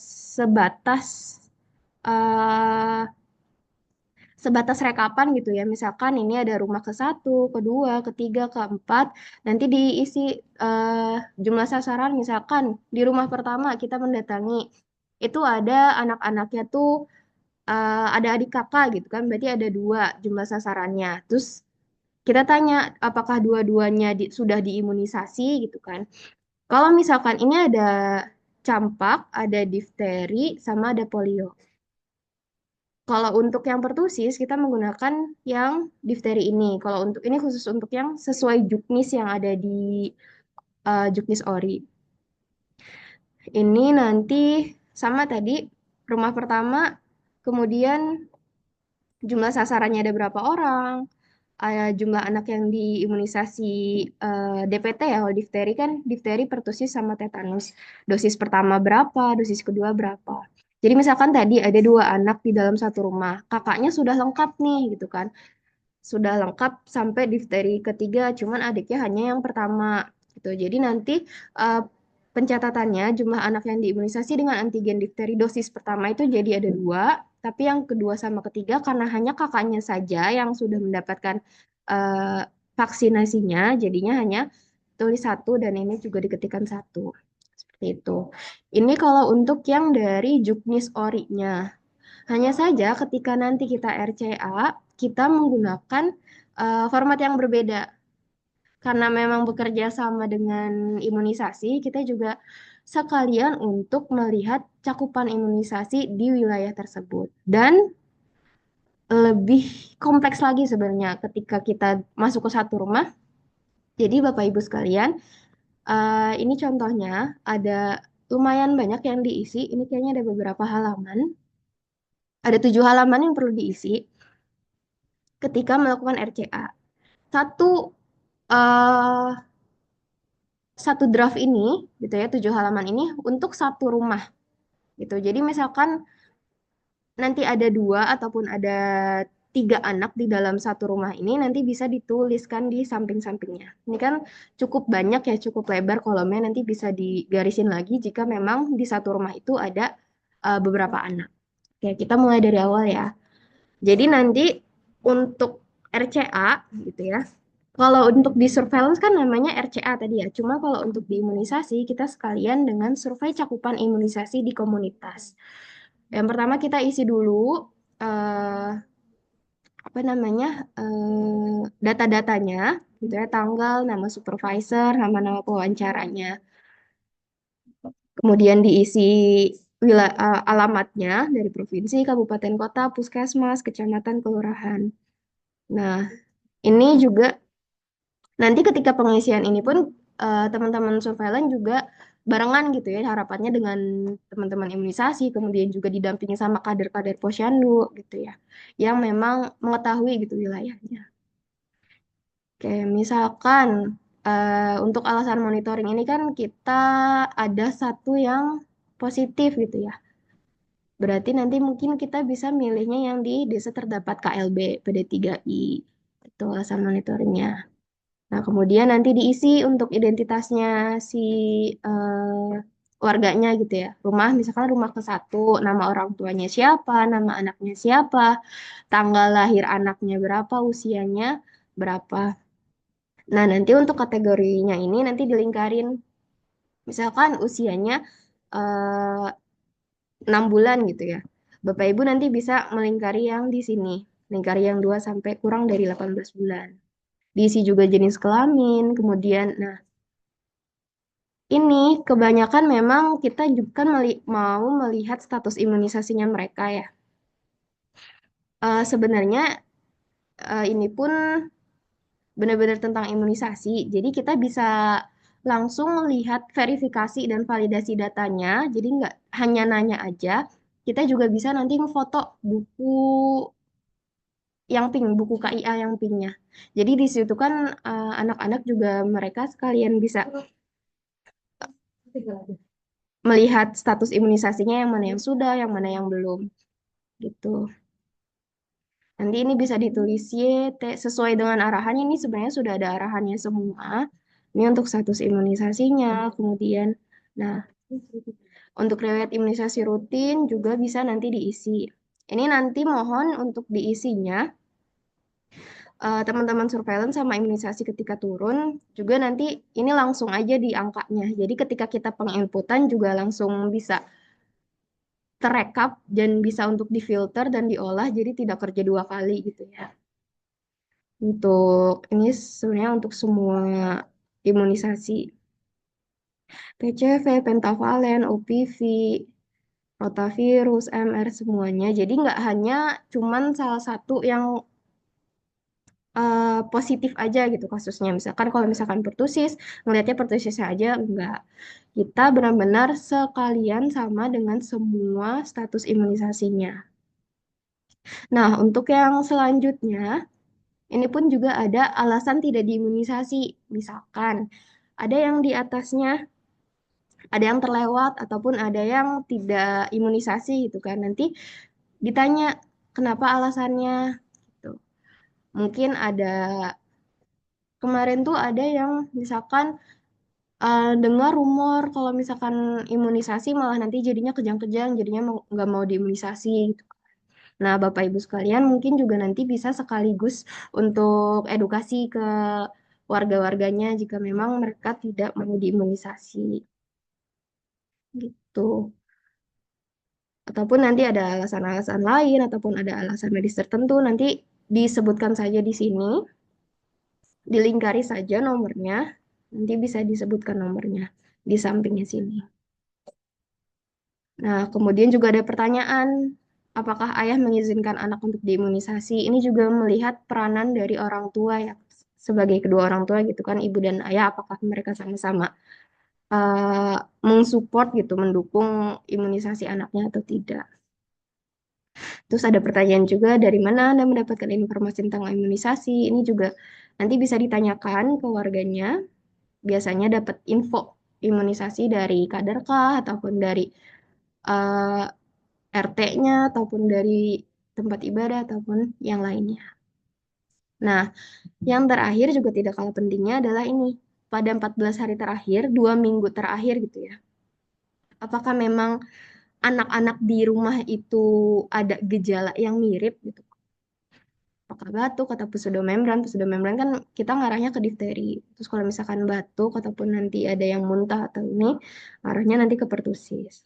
eh, sebatas rekapan gitu ya. Misalkan ini ada rumah ke satu, kedua, ketiga, keempat, nanti diisi jumlah sasaran. Misalkan di rumah pertama kita mendatangi, itu ada anak-anaknya tuh ada adik kakak gitu kan, berarti ada dua jumlah sasarannya. Terus kita tanya apakah dua-duanya sudah diimunisasi gitu kan. Kalau misalkan ini ada campak, ada difteri, sama ada polio. Kalau untuk yang pertusis, kita menggunakan yang difteri ini. Kalau untuk ini khusus untuk yang sesuai juknis yang ada di juknis ORI. Ini nanti sama tadi, rumah pertama, kemudian jumlah sasarannya ada berapa orang, jumlah anak yang diimunisasi DPT ya, kalau difteri kan difteri, pertusis, sama tetanus. Dosis pertama berapa, dosis kedua berapa. Jadi misalkan tadi ada dua anak di dalam satu rumah, kakaknya sudah lengkap nih gitu kan. Sudah lengkap sampai difteri ketiga, cuman adiknya hanya yang pertama gitu. Jadi nanti eh, pencatatannya jumlah anak yang diimunisasi dengan antigen difteri dosis pertama itu jadi ada dua, tapi yang kedua sama ketiga karena hanya kakaknya saja yang sudah mendapatkan eh, vaksinasinya, jadinya hanya tulis satu dan ini juga diketikkan satu. Seperti itu. Ini kalau untuk yang dari juknis orinya. Hanya saja ketika nanti kita RCA, kita menggunakan format yang berbeda. Karena memang bekerja sama dengan imunisasi, kita juga sekalian untuk melihat cakupan imunisasi di wilayah tersebut. Dan lebih kompleks lagi sebenarnya ketika kita masuk ke satu rumah. Jadi Bapak Ibu sekalian, ini contohnya ada lumayan banyak yang diisi. Ini kayaknya ada beberapa halaman. Ada 7 halaman yang perlu diisi ketika melakukan RCA. Satu eh, satu draft ini gitu ya, 7 halaman ini untuk satu rumah gitu. Jadi misalkan nanti ada dua ataupun ada tiga anak di dalam satu rumah ini, nanti bisa dituliskan di samping-sampingnya. Ini kan cukup banyak ya, cukup lebar kolomnya, nanti bisa digarisin lagi jika memang di satu rumah itu ada beberapa anak. Oke, kita mulai dari awal ya. Jadi nanti untuk RCA gitu ya. Kalau untuk di surveillance kan namanya RCA tadi ya. Cuma kalau untuk di imunisasi kita sekalian dengan survei cakupan imunisasi di komunitas. Yang pertama kita isi dulu eh, apa namanya data-datanya, gitu ya, tanggal, nama supervisor, nama-nama pewawancaranya. Kemudian diisi alamatnya dari provinsi, kabupaten, kota, puskesmas, kecamatan, kelurahan. Nah, ini juga nanti ketika pengisian ini pun teman-teman surveillance juga barengan gitu ya harapannya dengan teman-teman imunisasi, kemudian juga didampingi sama kader-kader posyandu gitu ya, yang memang mengetahui gitu wilayahnya. Oke, misalkan untuk alasan monitoring ini kan kita ada satu yang positif gitu ya. Berarti nanti mungkin kita bisa milihnya yang di desa terdapat KLB PD3I. Itu alasan monitoringnya. Nah, kemudian nanti diisi untuk identitasnya si eh, warganya gitu ya. Rumah, misalkan rumah ke satu, nama orang tuanya siapa, nama anaknya siapa, tanggal lahir anaknya berapa, usianya berapa. Nah, nanti untuk kategorinya ini nanti dilingkarin. Misalkan usianya eh, 6 bulan gitu ya. Bapak Ibu nanti bisa melingkari yang di sini. Lingkari yang 2 sampai kurang dari 18 bulan. Diisi juga jenis kelamin, kemudian, nah ini kebanyakan memang kita juga kan mau melihat status imunisasinya mereka ya. Sebenarnya ini pun benar-benar tentang imunisasi. Jadi kita bisa langsung lihat verifikasi dan validasi datanya. Jadi nggak hanya nanya aja, kita juga bisa nanti ngefoto buku yang pink, buku KIA yang pinknya. Jadi di situ kan anak-anak juga mereka sekalian bisa melihat status imunisasinya yang mana yang sudah, yang mana yang belum gitu. Nanti ini bisa ditulis YT sesuai dengan arahannya. Ini sebenarnya sudah ada arahannya semua. Ini untuk status imunisasinya. Kemudian, nah, untuk riwayat imunisasi rutin juga bisa nanti diisi. Ini nanti mohon untuk diisinya teman-teman surveillance sama imunisasi ketika turun juga nanti ini langsung aja di angkanya. Jadi ketika kita penginputan juga langsung bisa terekap dan bisa untuk difilter dan diolah jadi tidak kerja dua kali gitu ya. Untuk ini sebenarnya untuk semua imunisasi PCV, pentavalen, OPV, rotavirus, MR semuanya. Jadi nggak hanya cuman salah satu yang positif aja gitu kasusnya. Misalkan kalau misalkan pertusis, ngelihatnya pertusisnya aja enggak. Kita benar-benar sekalian sama dengan semua status imunisasinya. Nah, untuk yang selanjutnya, ini pun juga ada alasan tidak diimunisasi. Misalkan ada yang di atasnya, ada yang terlewat ataupun ada yang tidak imunisasi gitu kan. Nanti ditanya kenapa alasannya gitu. Mungkin ada kemarin tuh ada yang misalkan dengar rumor kalau misalkan imunisasi malah nanti jadinya kejang-kejang, jadinya nggak mau diimunisasi gitu. Nah, Bapak Ibu sekalian mungkin juga nanti bisa sekaligus untuk edukasi ke warga-warganya jika memang mereka tidak mau diimunisasi gitu. Ataupun nanti ada alasan-alasan lain ataupun ada alasan medis tertentu nanti disebutkan saja di sini, dilingkari saja nomornya, nanti bisa disebutkan nomornya di sampingnya sini. Nah, kemudian juga ada pertanyaan, apakah ayah mengizinkan anak untuk diimunisasi? Ini juga melihat peranan dari orang tua ya, sebagai kedua orang tua gitu kan, ibu dan ayah, apakah mereka sama-sama mensupport gitu, mendukung imunisasi anaknya atau tidak. Terus ada pertanyaan juga, dari mana Anda mendapatkan informasi tentang imunisasi? Ini juga nanti bisa ditanyakan ke warganya, biasanya dapat info imunisasi dari kaderkah ataupun dari eh, RT-nya ataupun dari tempat ibadah ataupun yang lainnya. Nah, yang terakhir juga tidak kalah pentingnya adalah ini. Pada 14 hari terakhir, 2 minggu terakhir gitu ya. Apakah memang anak-anak di rumah itu ada gejala yang mirip gitu? Apakah batuk atau pseudomembran? Pseudomembran kan kita ngarahnya ke difteri. Terus kalau misalkan batuk ataupun nanti ada yang muntah atau ini, arahnya nanti ke pertusis.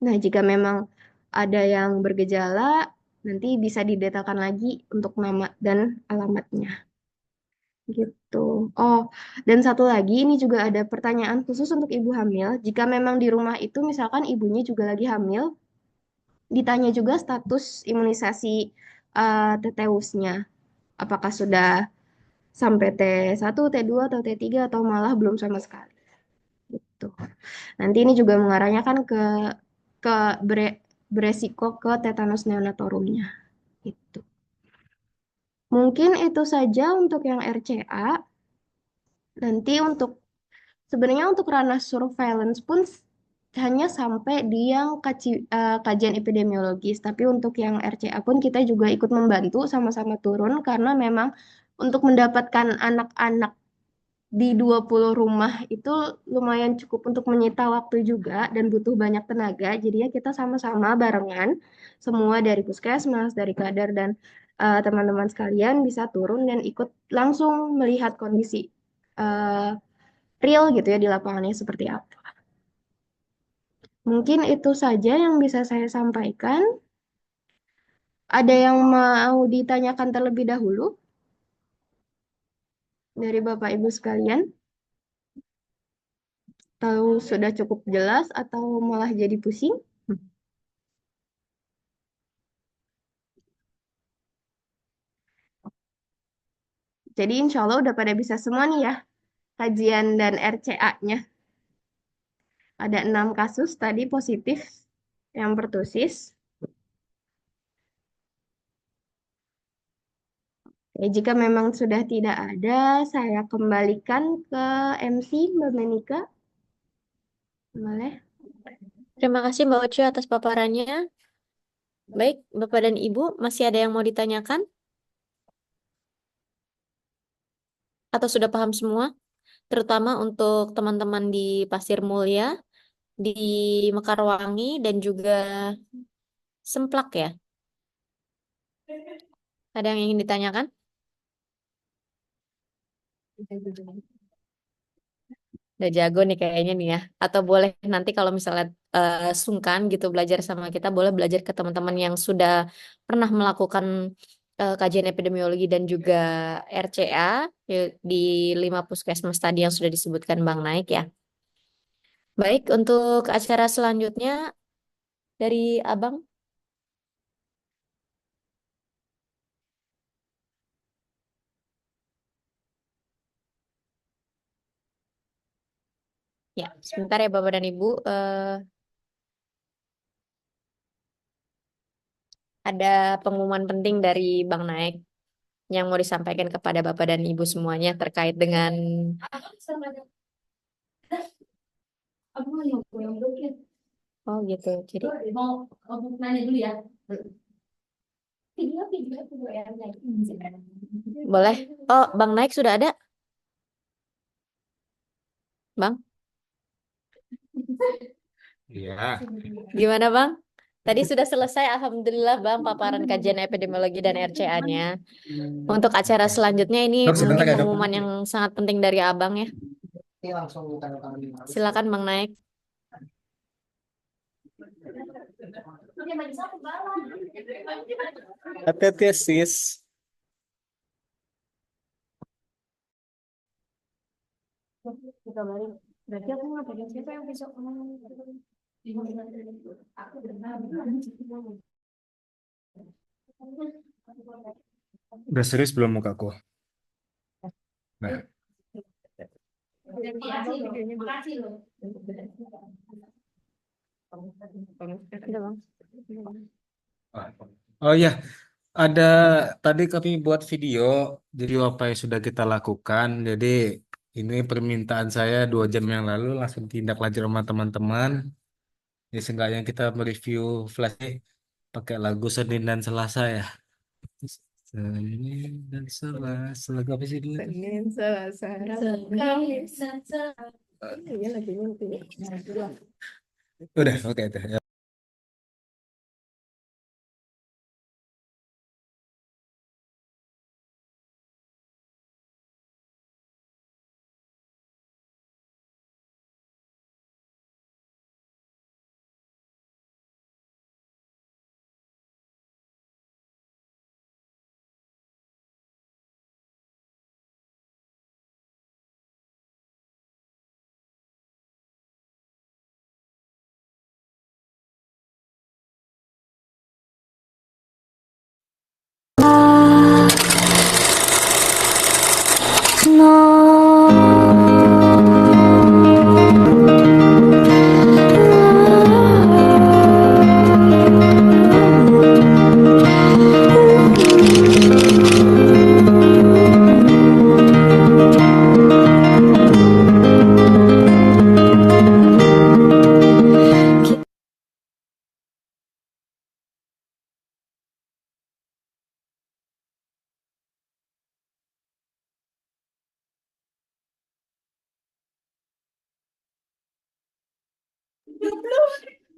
Nah, jika memang ada yang bergejala, nanti bisa didetakan lagi untuk nama dan alamatnya. Gitu. Oh, dan satu lagi, ini juga ada pertanyaan khusus untuk ibu hamil. Jika memang di rumah itu, misalkan ibunya juga lagi hamil, ditanya juga status imunisasi teteusnya. Apakah sudah sampai T1, T2, atau T3, atau malah belum sama sekali. Gitu. Nanti ini juga mengarahnya kan ke beresiko ke tetanus neonatorumnya. Gitu. Mungkin itu saja untuk yang RCA. Nanti untuk sebenarnya untuk ranah surveillance pun hanya sampai di yang kajian epidemiologis. Tapi untuk yang RCA pun kita juga ikut membantu sama-sama turun karena memang untuk mendapatkan anak-anak di 20 rumah itu lumayan cukup untuk menyita waktu juga dan butuh banyak tenaga. Jadinya kita sama-sama barengan semua dari puskesmas, dari kader dan teman-teman sekalian bisa turun dan ikut langsung melihat kondisi eh, real gitu ya di lapangannya seperti apa. Mungkin itu saja yang bisa saya sampaikan. Ada yang mau ditanyakan terlebih dahulu dari Bapak Ibu sekalian? Tahu sudah cukup jelas atau malah jadi pusing? Jadi insya Allah udah pada bisa semua nih ya kajian dan RCA-nya. Ada 6 kasus tadi positif yang pertusis. Oke, jika memang sudah tidak ada, saya kembalikan ke MC Mbak Menika. Boleh? Terima kasih Mbak Oce atas paparannya. Baik, Bapak dan Ibu, masih ada yang mau ditanyakan? Atau sudah paham semua? Terutama untuk teman-teman di Pasir Mulia, di Mekarwangi, dan juga Semplak ya. Ada yang ingin ditanyakan? Udah jago nih kayaknya nih ya. Atau boleh nanti kalau misalnya sungkan gitu belajar sama kita, boleh belajar ke teman-teman yang sudah pernah melakukan kajian epidemiologi dan juga RCA di 5 puskesmas tadi yang sudah disebutkan Bang Naik ya. Baik, untuk acara selanjutnya dari Abang. Ya, sebentar ya Bapak dan Ibu. Ada pengumuman penting dari Bang Naik yang mau disampaikan kepada Bapak dan Ibu semuanya terkait dengan oh gitu. Jadi boleh. Oh, Bang Naik sudah ada, Bang? Iya. Gimana Bang? Tadi sudah selesai, Alhamdulillah Bang, paparan kajian epidemiologi dan RCA-nya. Untuk acara selanjutnya ini Dok, sebentar mungkin ya, Dok. pengumuman yang sangat penting dari Abang ya. Silakan Bang Naik. Hati-hati ya, sis. Berarti aku ngapain siapa yang besok Udah serius belum mukaku? Nah, Udah, Bang. oh ya, ada tadi kami buat video, jadi apa yang sudah kita lakukan. Jadi ini permintaan saya 2 jam yang lalu langsung tindak lanjut sama teman-teman. Jadi seenggaknya kita mereview flash pakai lagu Senin dan Selasa ya. Senin dan Selasa, lagu apa sih dulu? Senin, Selasa, Rabu, Kamis, iya lagunya itu ya. Udah, oke itu. Ya.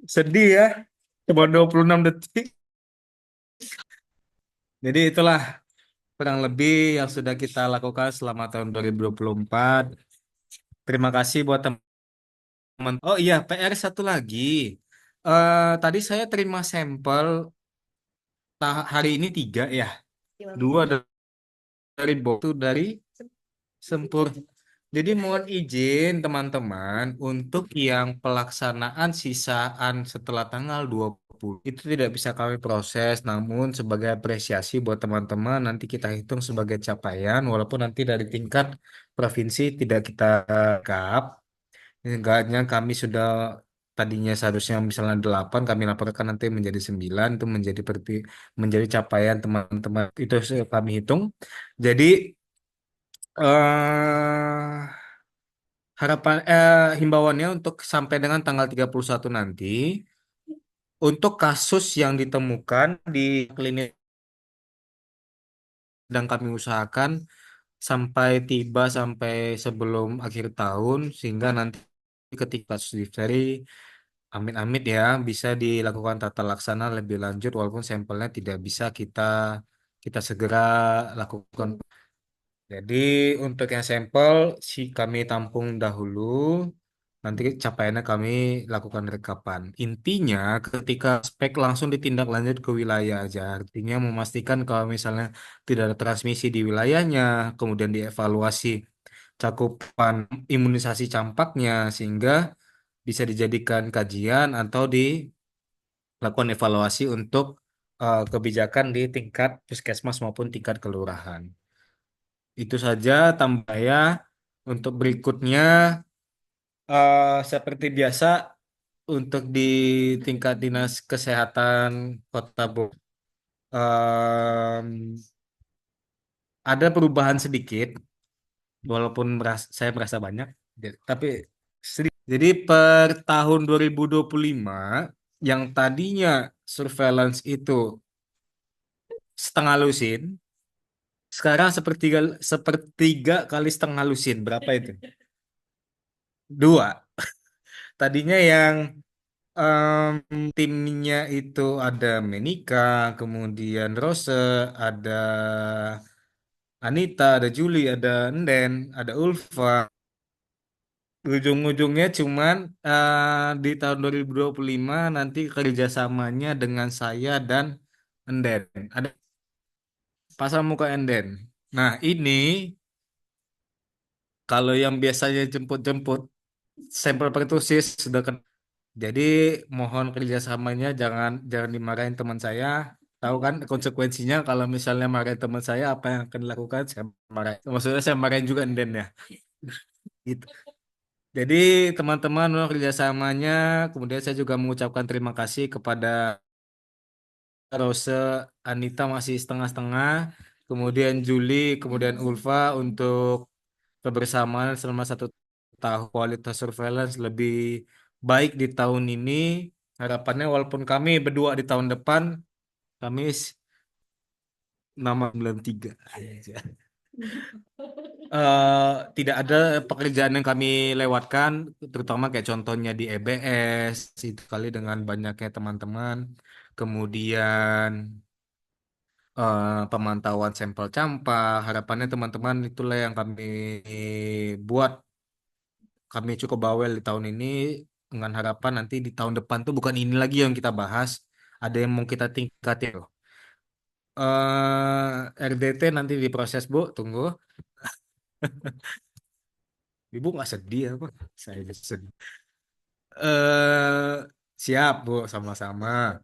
Sedih ya, cuma 26 detik. Jadi itulah kurang lebih yang sudah kita lakukan selama tahun 2024. Terima kasih buat teman. Oh iya, PR satu lagi. Tadi saya terima sampel hari ini 3 ya. 2 dari itu dari Sempur. Jadi mohon izin teman-teman untuk yang pelaksanaan sisaan setelah tanggal 20 itu tidak bisa kami proses, namun sebagai apresiasi buat teman-teman nanti kita hitung sebagai capaian walaupun nanti dari tingkat provinsi tidak kita anggap. Enggaknya kami sudah tadinya seharusnya misalnya 8 kami laporkan nanti menjadi 9 itu menjadi capaian teman-teman itu kami hitung. Jadi harapan himbauannya untuk sampai dengan tanggal 31 nanti untuk kasus yang ditemukan di klinik sedang kami usahakan sampai sebelum akhir tahun sehingga nanti ketika kasus difteri amit-amit ya bisa dilakukan tata laksana lebih lanjut walaupun sampelnya tidak bisa kita segera lakukan. Jadi untuk yang sampel si kami tampung dahulu, nanti capaiannya kami lakukan rekapan. Intinya ketika spek langsung ditindaklanjut ke wilayah aja. Artinya memastikan kalau misalnya tidak ada transmisi di wilayahnya, kemudian dievaluasi cakupan imunisasi campaknya sehingga bisa dijadikan kajian atau dilakukan evaluasi untuk kebijakan di tingkat puskesmas maupun tingkat kelurahan. Itu saja tambah ya. Untuk berikutnya, seperti biasa, untuk di tingkat dinas kesehatan Kota Bogor, ada perubahan sedikit, walaupun saya merasa banyak, tapi sedikit. Jadi per tahun 2025, yang tadinya surveillance itu setengah lusin, sekarang sepertiga, sepertiga kali setengah lusin. Berapa itu? Dua. Tadinya yang timnya itu ada Menika, kemudian Rose, ada Anita, ada Juli, ada Enden, ada Ulfa. Ujung-ujungnya cuman di tahun 2025 nanti kerjasamanya dengan saya dan Enden. Ada pasang muka Enden. Nah ini kalau yang biasanya jemput-jemput sampel pertusis sudah jadi mohon kerjasamanya jangan dimarahin teman saya. Tahu kan konsekuensinya kalau misalnya marahin teman saya apa yang akan dilakukan? Saya marahin. Maksudnya saya marahin juga Enden ya. Gitu. Jadi teman-teman mohon kerjasamanya. Kemudian saya juga mengucapkan terima kasih kepada Rose, Anita masih setengah-setengah. Kemudian Juli, kemudian Ulfa untuk kebersamaan selama 1 tahun kualitas surveillance lebih baik di tahun ini. Harapannya walaupun kami berdua di tahun depan, kami nama 93 aja. Tidak ada pekerjaan yang kami lewatkan, terutama kayak contohnya di EBS, itu kali dengan banyaknya teman-teman. Kemudian pemantauan sampel campak, harapannya teman-teman itulah yang kami buat. Kami cukup bawel di tahun ini dengan harapan nanti di tahun depan tuh bukan ini lagi yang kita bahas, ada yang mau kita tingkatin loh. RDT nanti diproses Bu, tunggu. Ibu nggak sedih apa? Saya sedih. eh Siap Bu, sama-sama.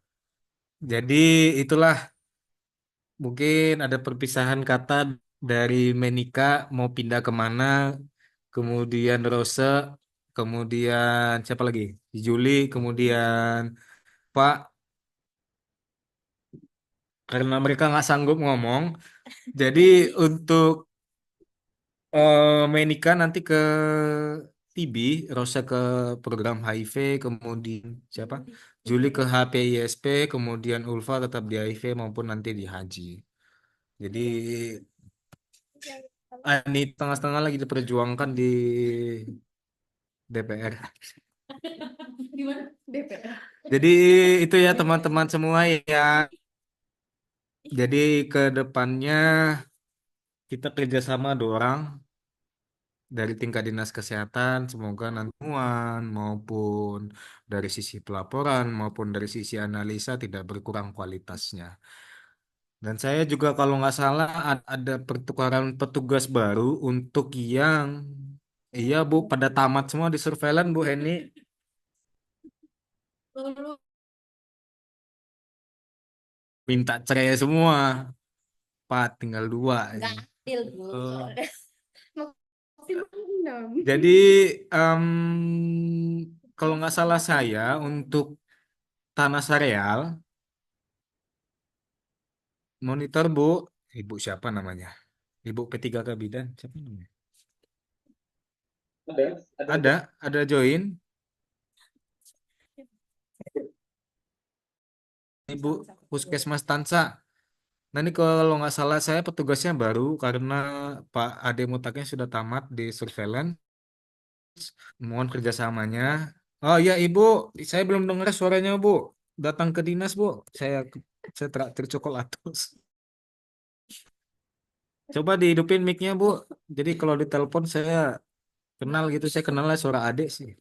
Jadi itulah mungkin ada perpisahan kata dari Menika mau pindah kemana, kemudian Rose, kemudian siapa lagi? Juli, kemudian Pak, karena mereka nggak sanggup ngomong. Jadi untuk Menika nanti ke TB, Rosa ke program HIV, kemudian siapa? Juli ke HPISP, kemudian Ulfa tetap di HIV maupun nanti di haji. Jadi ini tengah-tengah lagi diperjuangkan di DPR. Gimana? DPR. Jadi itu ya teman-teman semua ya. Jadi ke depannya kita kerjasama dorang dari tingkat dinas kesehatan, semoga nantian maupun dari sisi pelaporan maupun dari sisi analisa tidak berkurang kualitasnya. Dan saya juga kalau nggak salah ada pertukaran petugas baru untuk yang, iya Bu, pada tamat semua di surveillance Bu Heni, Lalu minta cerai semua, Pak tinggal 2. nggak adil, Bu. Eh, Maksimal 6. Jadi em, kalau nggak salah saya untuk tanah Sareal monitor Bu, Ibu siapa namanya? Ibu P3K Bidan, siapa namanya? Ada join. Ibu Puskesmas Tansa. Nah ini kalau nggak salah saya petugasnya baru karena Pak Ade Mutaknya sudah tamat di surveillance. Mohon kerjasamanya. Oh iya Ibu, saya belum dengar suaranya Bu. Datang ke dinas Bu. Saya traktir coklatos. Coba dihidupin mic-nya Bu. Jadi kalau ditelepon saya kenal gitu, saya kenalnya suara Ade sih.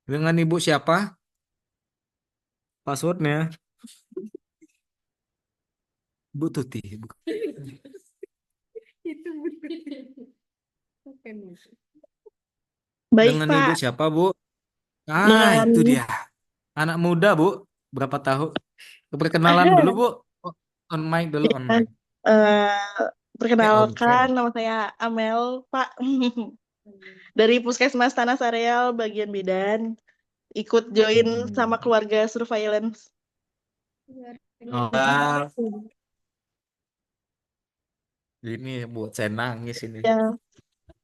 Dengan Ibu siapa? Passwordnya Bu Tuti. Baik, Dengan Ibu Pak. siapa Bu? Ah Dengan itu dia. Anak muda Bu. Berapa tahun? Perkenalan dulu Bu. Oh, on mic dulu on ya, mic. On perkenalkan, cam. nama saya Amel, Pak. Dari Puskesmas Tanah Sareal, bagian bidan. Ikut join sama keluarga surveillance. Oh, ini buat saya nangis ini. Ya,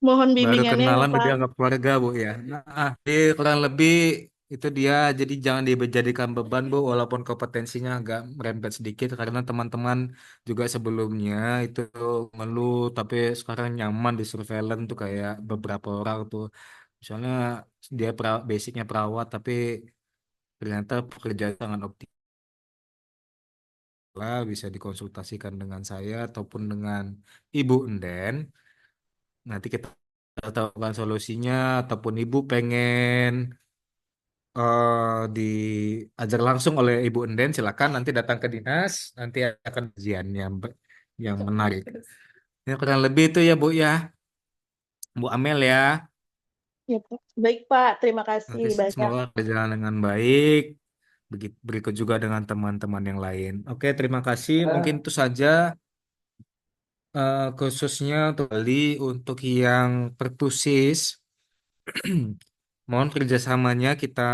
mohon Baru bimbingannya ya, kenalan udah Pak. dianggap keluarga Bu ya. Nah, jadi kurang lebih itu dia. Jadi jangan dijadikan beban Bu, walaupun kompetensinya agak merembet sedikit karena teman-teman juga sebelumnya itu ngeluh, tapi sekarang nyaman di surveillance tuh kayak beberapa orang tuh. Misalnya dia basicnya perawat, tapi ternyata pekerjaan sangat optimal bisa dikonsultasikan dengan saya ataupun dengan Ibu Enden. Nanti kita tahukan solusinya ataupun Ibu pengen diajar langsung oleh Ibu Enden, silakan nanti datang ke dinas, nanti akan kajian yang menarik. Ya kurang lebih itu ya Bu ya, Bu Amel ya. Ya, Pak. Baik, Pak. Terima kasih Oke, banyak. semoga berjalan dengan baik. Berikut juga dengan teman-teman yang lain. Oke, terima kasih. Mungkin itu saja khususnya untuk Bali untuk yang pertusis. Mohon kerjasamanya kita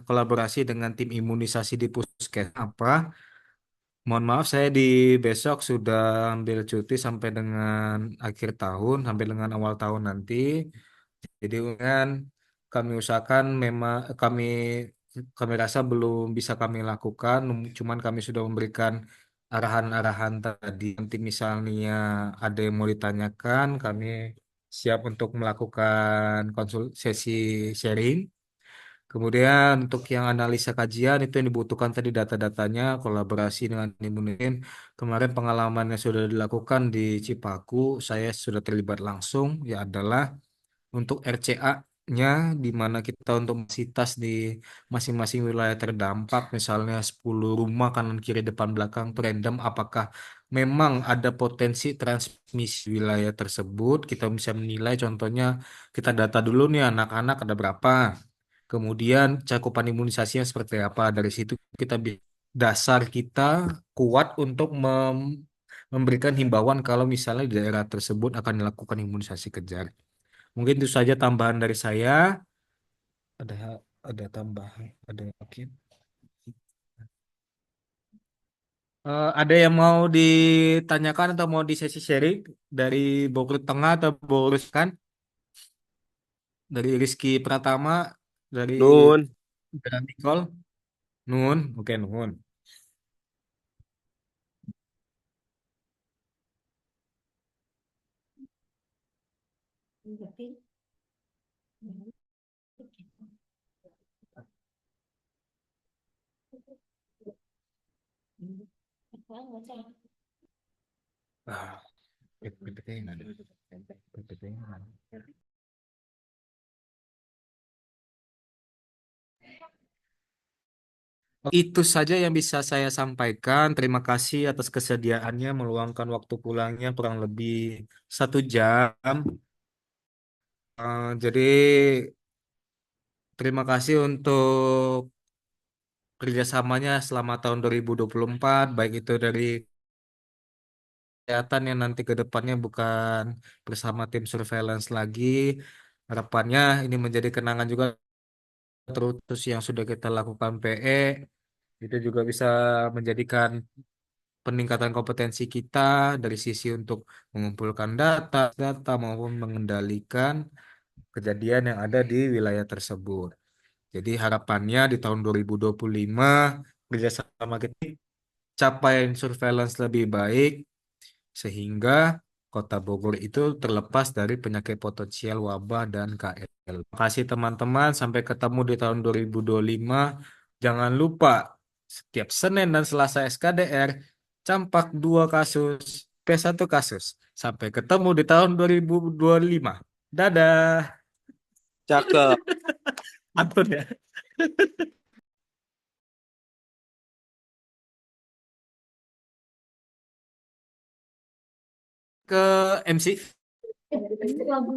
kolaborasi dengan tim imunisasi di puskes apa. Mohon maaf saya di besok sudah ambil cuti sampai dengan akhir tahun, sampai dengan awal tahun nanti. Jadi kan kami usahakan memang kami rasa belum bisa kami lakukan, cuman kami sudah memberikan arahan-arahan tadi. Nanti misalnya ada yang mau ditanyakan, kami siap untuk melakukan sesi sharing. Kemudian untuk yang analisa kajian itu yang dibutuhkan tadi data-datanya, kolaborasi dengan Imunin. Kemarin pengalaman yang sudah dilakukan di Cipaku, saya sudah terlibat langsung, ya adalah untuk RCA-nya di mana kita untuk sitas di masing-masing wilayah terdampak, misalnya 10 rumah kanan kiri depan belakang itu random, apakah memang ada potensi transmisi wilayah tersebut, kita bisa menilai contohnya kita data dulu nih anak-anak ada berapa. Kemudian cakupan imunisasinya seperti apa. Dari situ kita dasar kita kuat untuk memberikan himbauan kalau misalnya di daerah tersebut akan dilakukan imunisasi kejar. Mungkin itu saja tambahan dari saya. Ada ada tambahan, ada mungkin. Ada yang mau ditanyakan atau mau di sesi sharing dari Bogor Tengah atau Bogor kan? Dari Rizky Pratama, dari Nun. Jalan Tikol, Nun, oke Nun. Ah, PPT-nya ada. PPT-nya ada. Itu saja yang bisa saya sampaikan. Terima kasih atas kesediaannya meluangkan waktu pulangnya kurang lebih 1 jam. Jadi terima kasih untuk kerjasamanya selama tahun 2024, baik itu dari kesehatan yang nanti ke depannya bukan bersama tim surveillance lagi. Harapannya ini menjadi kenangan juga terus yang sudah kita lakukan PE itu juga bisa menjadikan peningkatan kompetensi kita dari sisi untuk mengumpulkan data maupun mengendalikan kejadian yang ada di wilayah tersebut. Jadi harapannya di tahun 2025 kerjasama kita capaian surveillance lebih baik sehingga Kota Bogor itu terlepas dari penyakit potensial wabah dan KL. Terima kasih teman-teman, sampai ketemu di tahun 2025. Jangan lupa setiap Senin dan Selasa SKDR campak 2 kasus, P1 kasus. Sampai ketemu di tahun 2025. Dadah. Cakep. Ampun ya. Ke MC.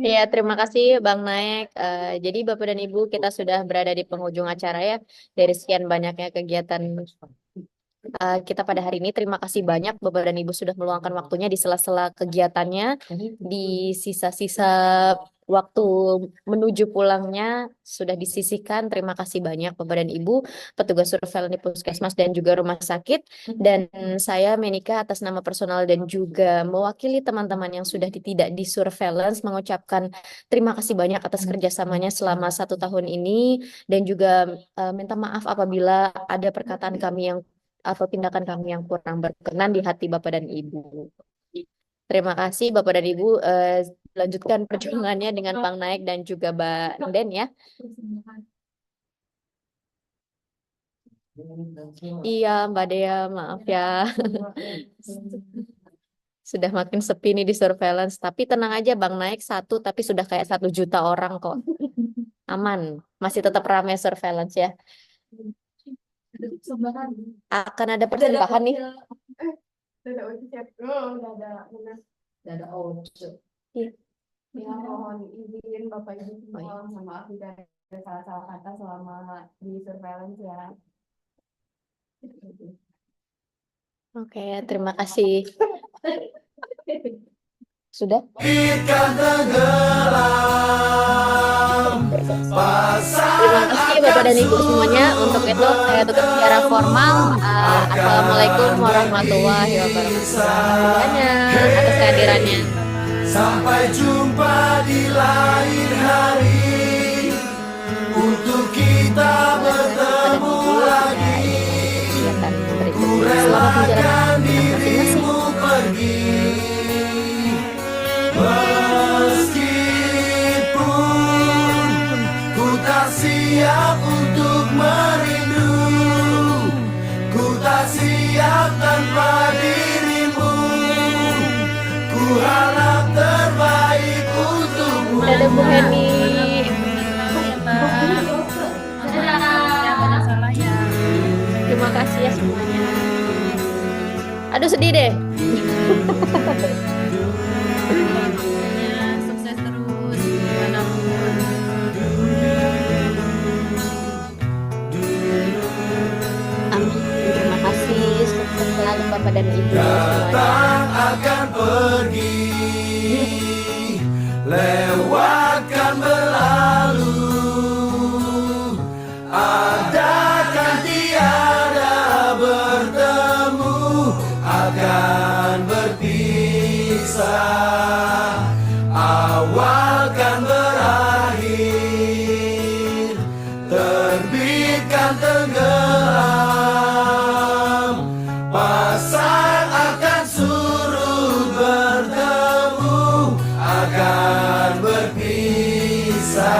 Ya, terima kasih Bang Naek. Jadi Bapak dan Ibu, kita sudah berada di penghujung acara ya. Dari sekian banyaknya kegiatan kita pada hari ini. Terima kasih banyak Bapak dan Ibu sudah meluangkan waktunya di sela-sela kegiatannya. Di sisa-sisa waktu menuju pulangnya sudah disisihkan. Terima kasih banyak Bapak dan Ibu, petugas surveillance di Puskesmas dan juga rumah sakit. Dan saya Menika atas nama personal dan juga mewakili teman-teman yang sudah tidak di surveillance mengucapkan terima kasih banyak atas kerjasamanya selama 1 tahun ini. Dan juga minta maaf apabila ada perkataan kami yang atau tindakan kami yang kurang berkenan di hati Bapak dan Ibu. Terima kasih Bapak dan Ibu. Lanjutkan perjuangannya dengan Bang Naek dan juga Mbak Den ya. Iya Mbak Dea, maaf ya. Sudah makin sepi nih di surveillance. Tapi tenang aja Bang Naek 1, tapi sudah kayak 1 juta orang kok. Aman, masih tetap ramai surveillance ya. Akan ada persembahan nih. Iya. Ya, mohon izin Bapak Ibu semua, mohon maaf jika ada salah-salah kata selama di surveillance ya. Oke, terima kasih. Sudah? Terima kasih Bapak dan Ibu semuanya. Untuk itu saya tutup secara formal. Assalamualaikum warahmatullahi wabarakatuh. Terima kasih atas kehadirannya. Sampai jumpa di lain hari untuk kita bertemu lagi. Ku relakan dirimu pergi meskipun ku tak siap untuk merindu, ku tak siap tanpa dirimu. Ku harap terbaik untukmu. Dadah Bu Heni. Terima kasih ya semuanya. Aduh sedih deh. Sukses terus dimanapun. Amin. Terima kasih. Sukses selalu Bapak dan Ibu semuanya. Datang akan pergi, lewatkan berlalu. Adakan tiada bertemu, akan berpisah. Awal kan berakhir, terbitkan tenggelam. Pasang akan surut bertemu, akan berpisah.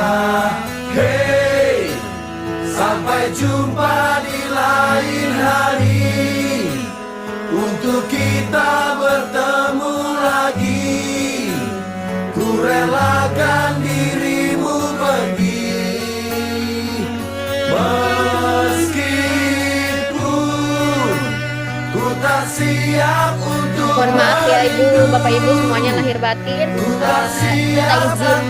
Hey, sampai jumpa di lain hari untuk kita bertemu lagi. Ku relakan dirimu pergi meskipun ku tak siap untuk Mohon maaf ya Ibu, Bapak Ibu semuanya lahir batin. Kita izin closing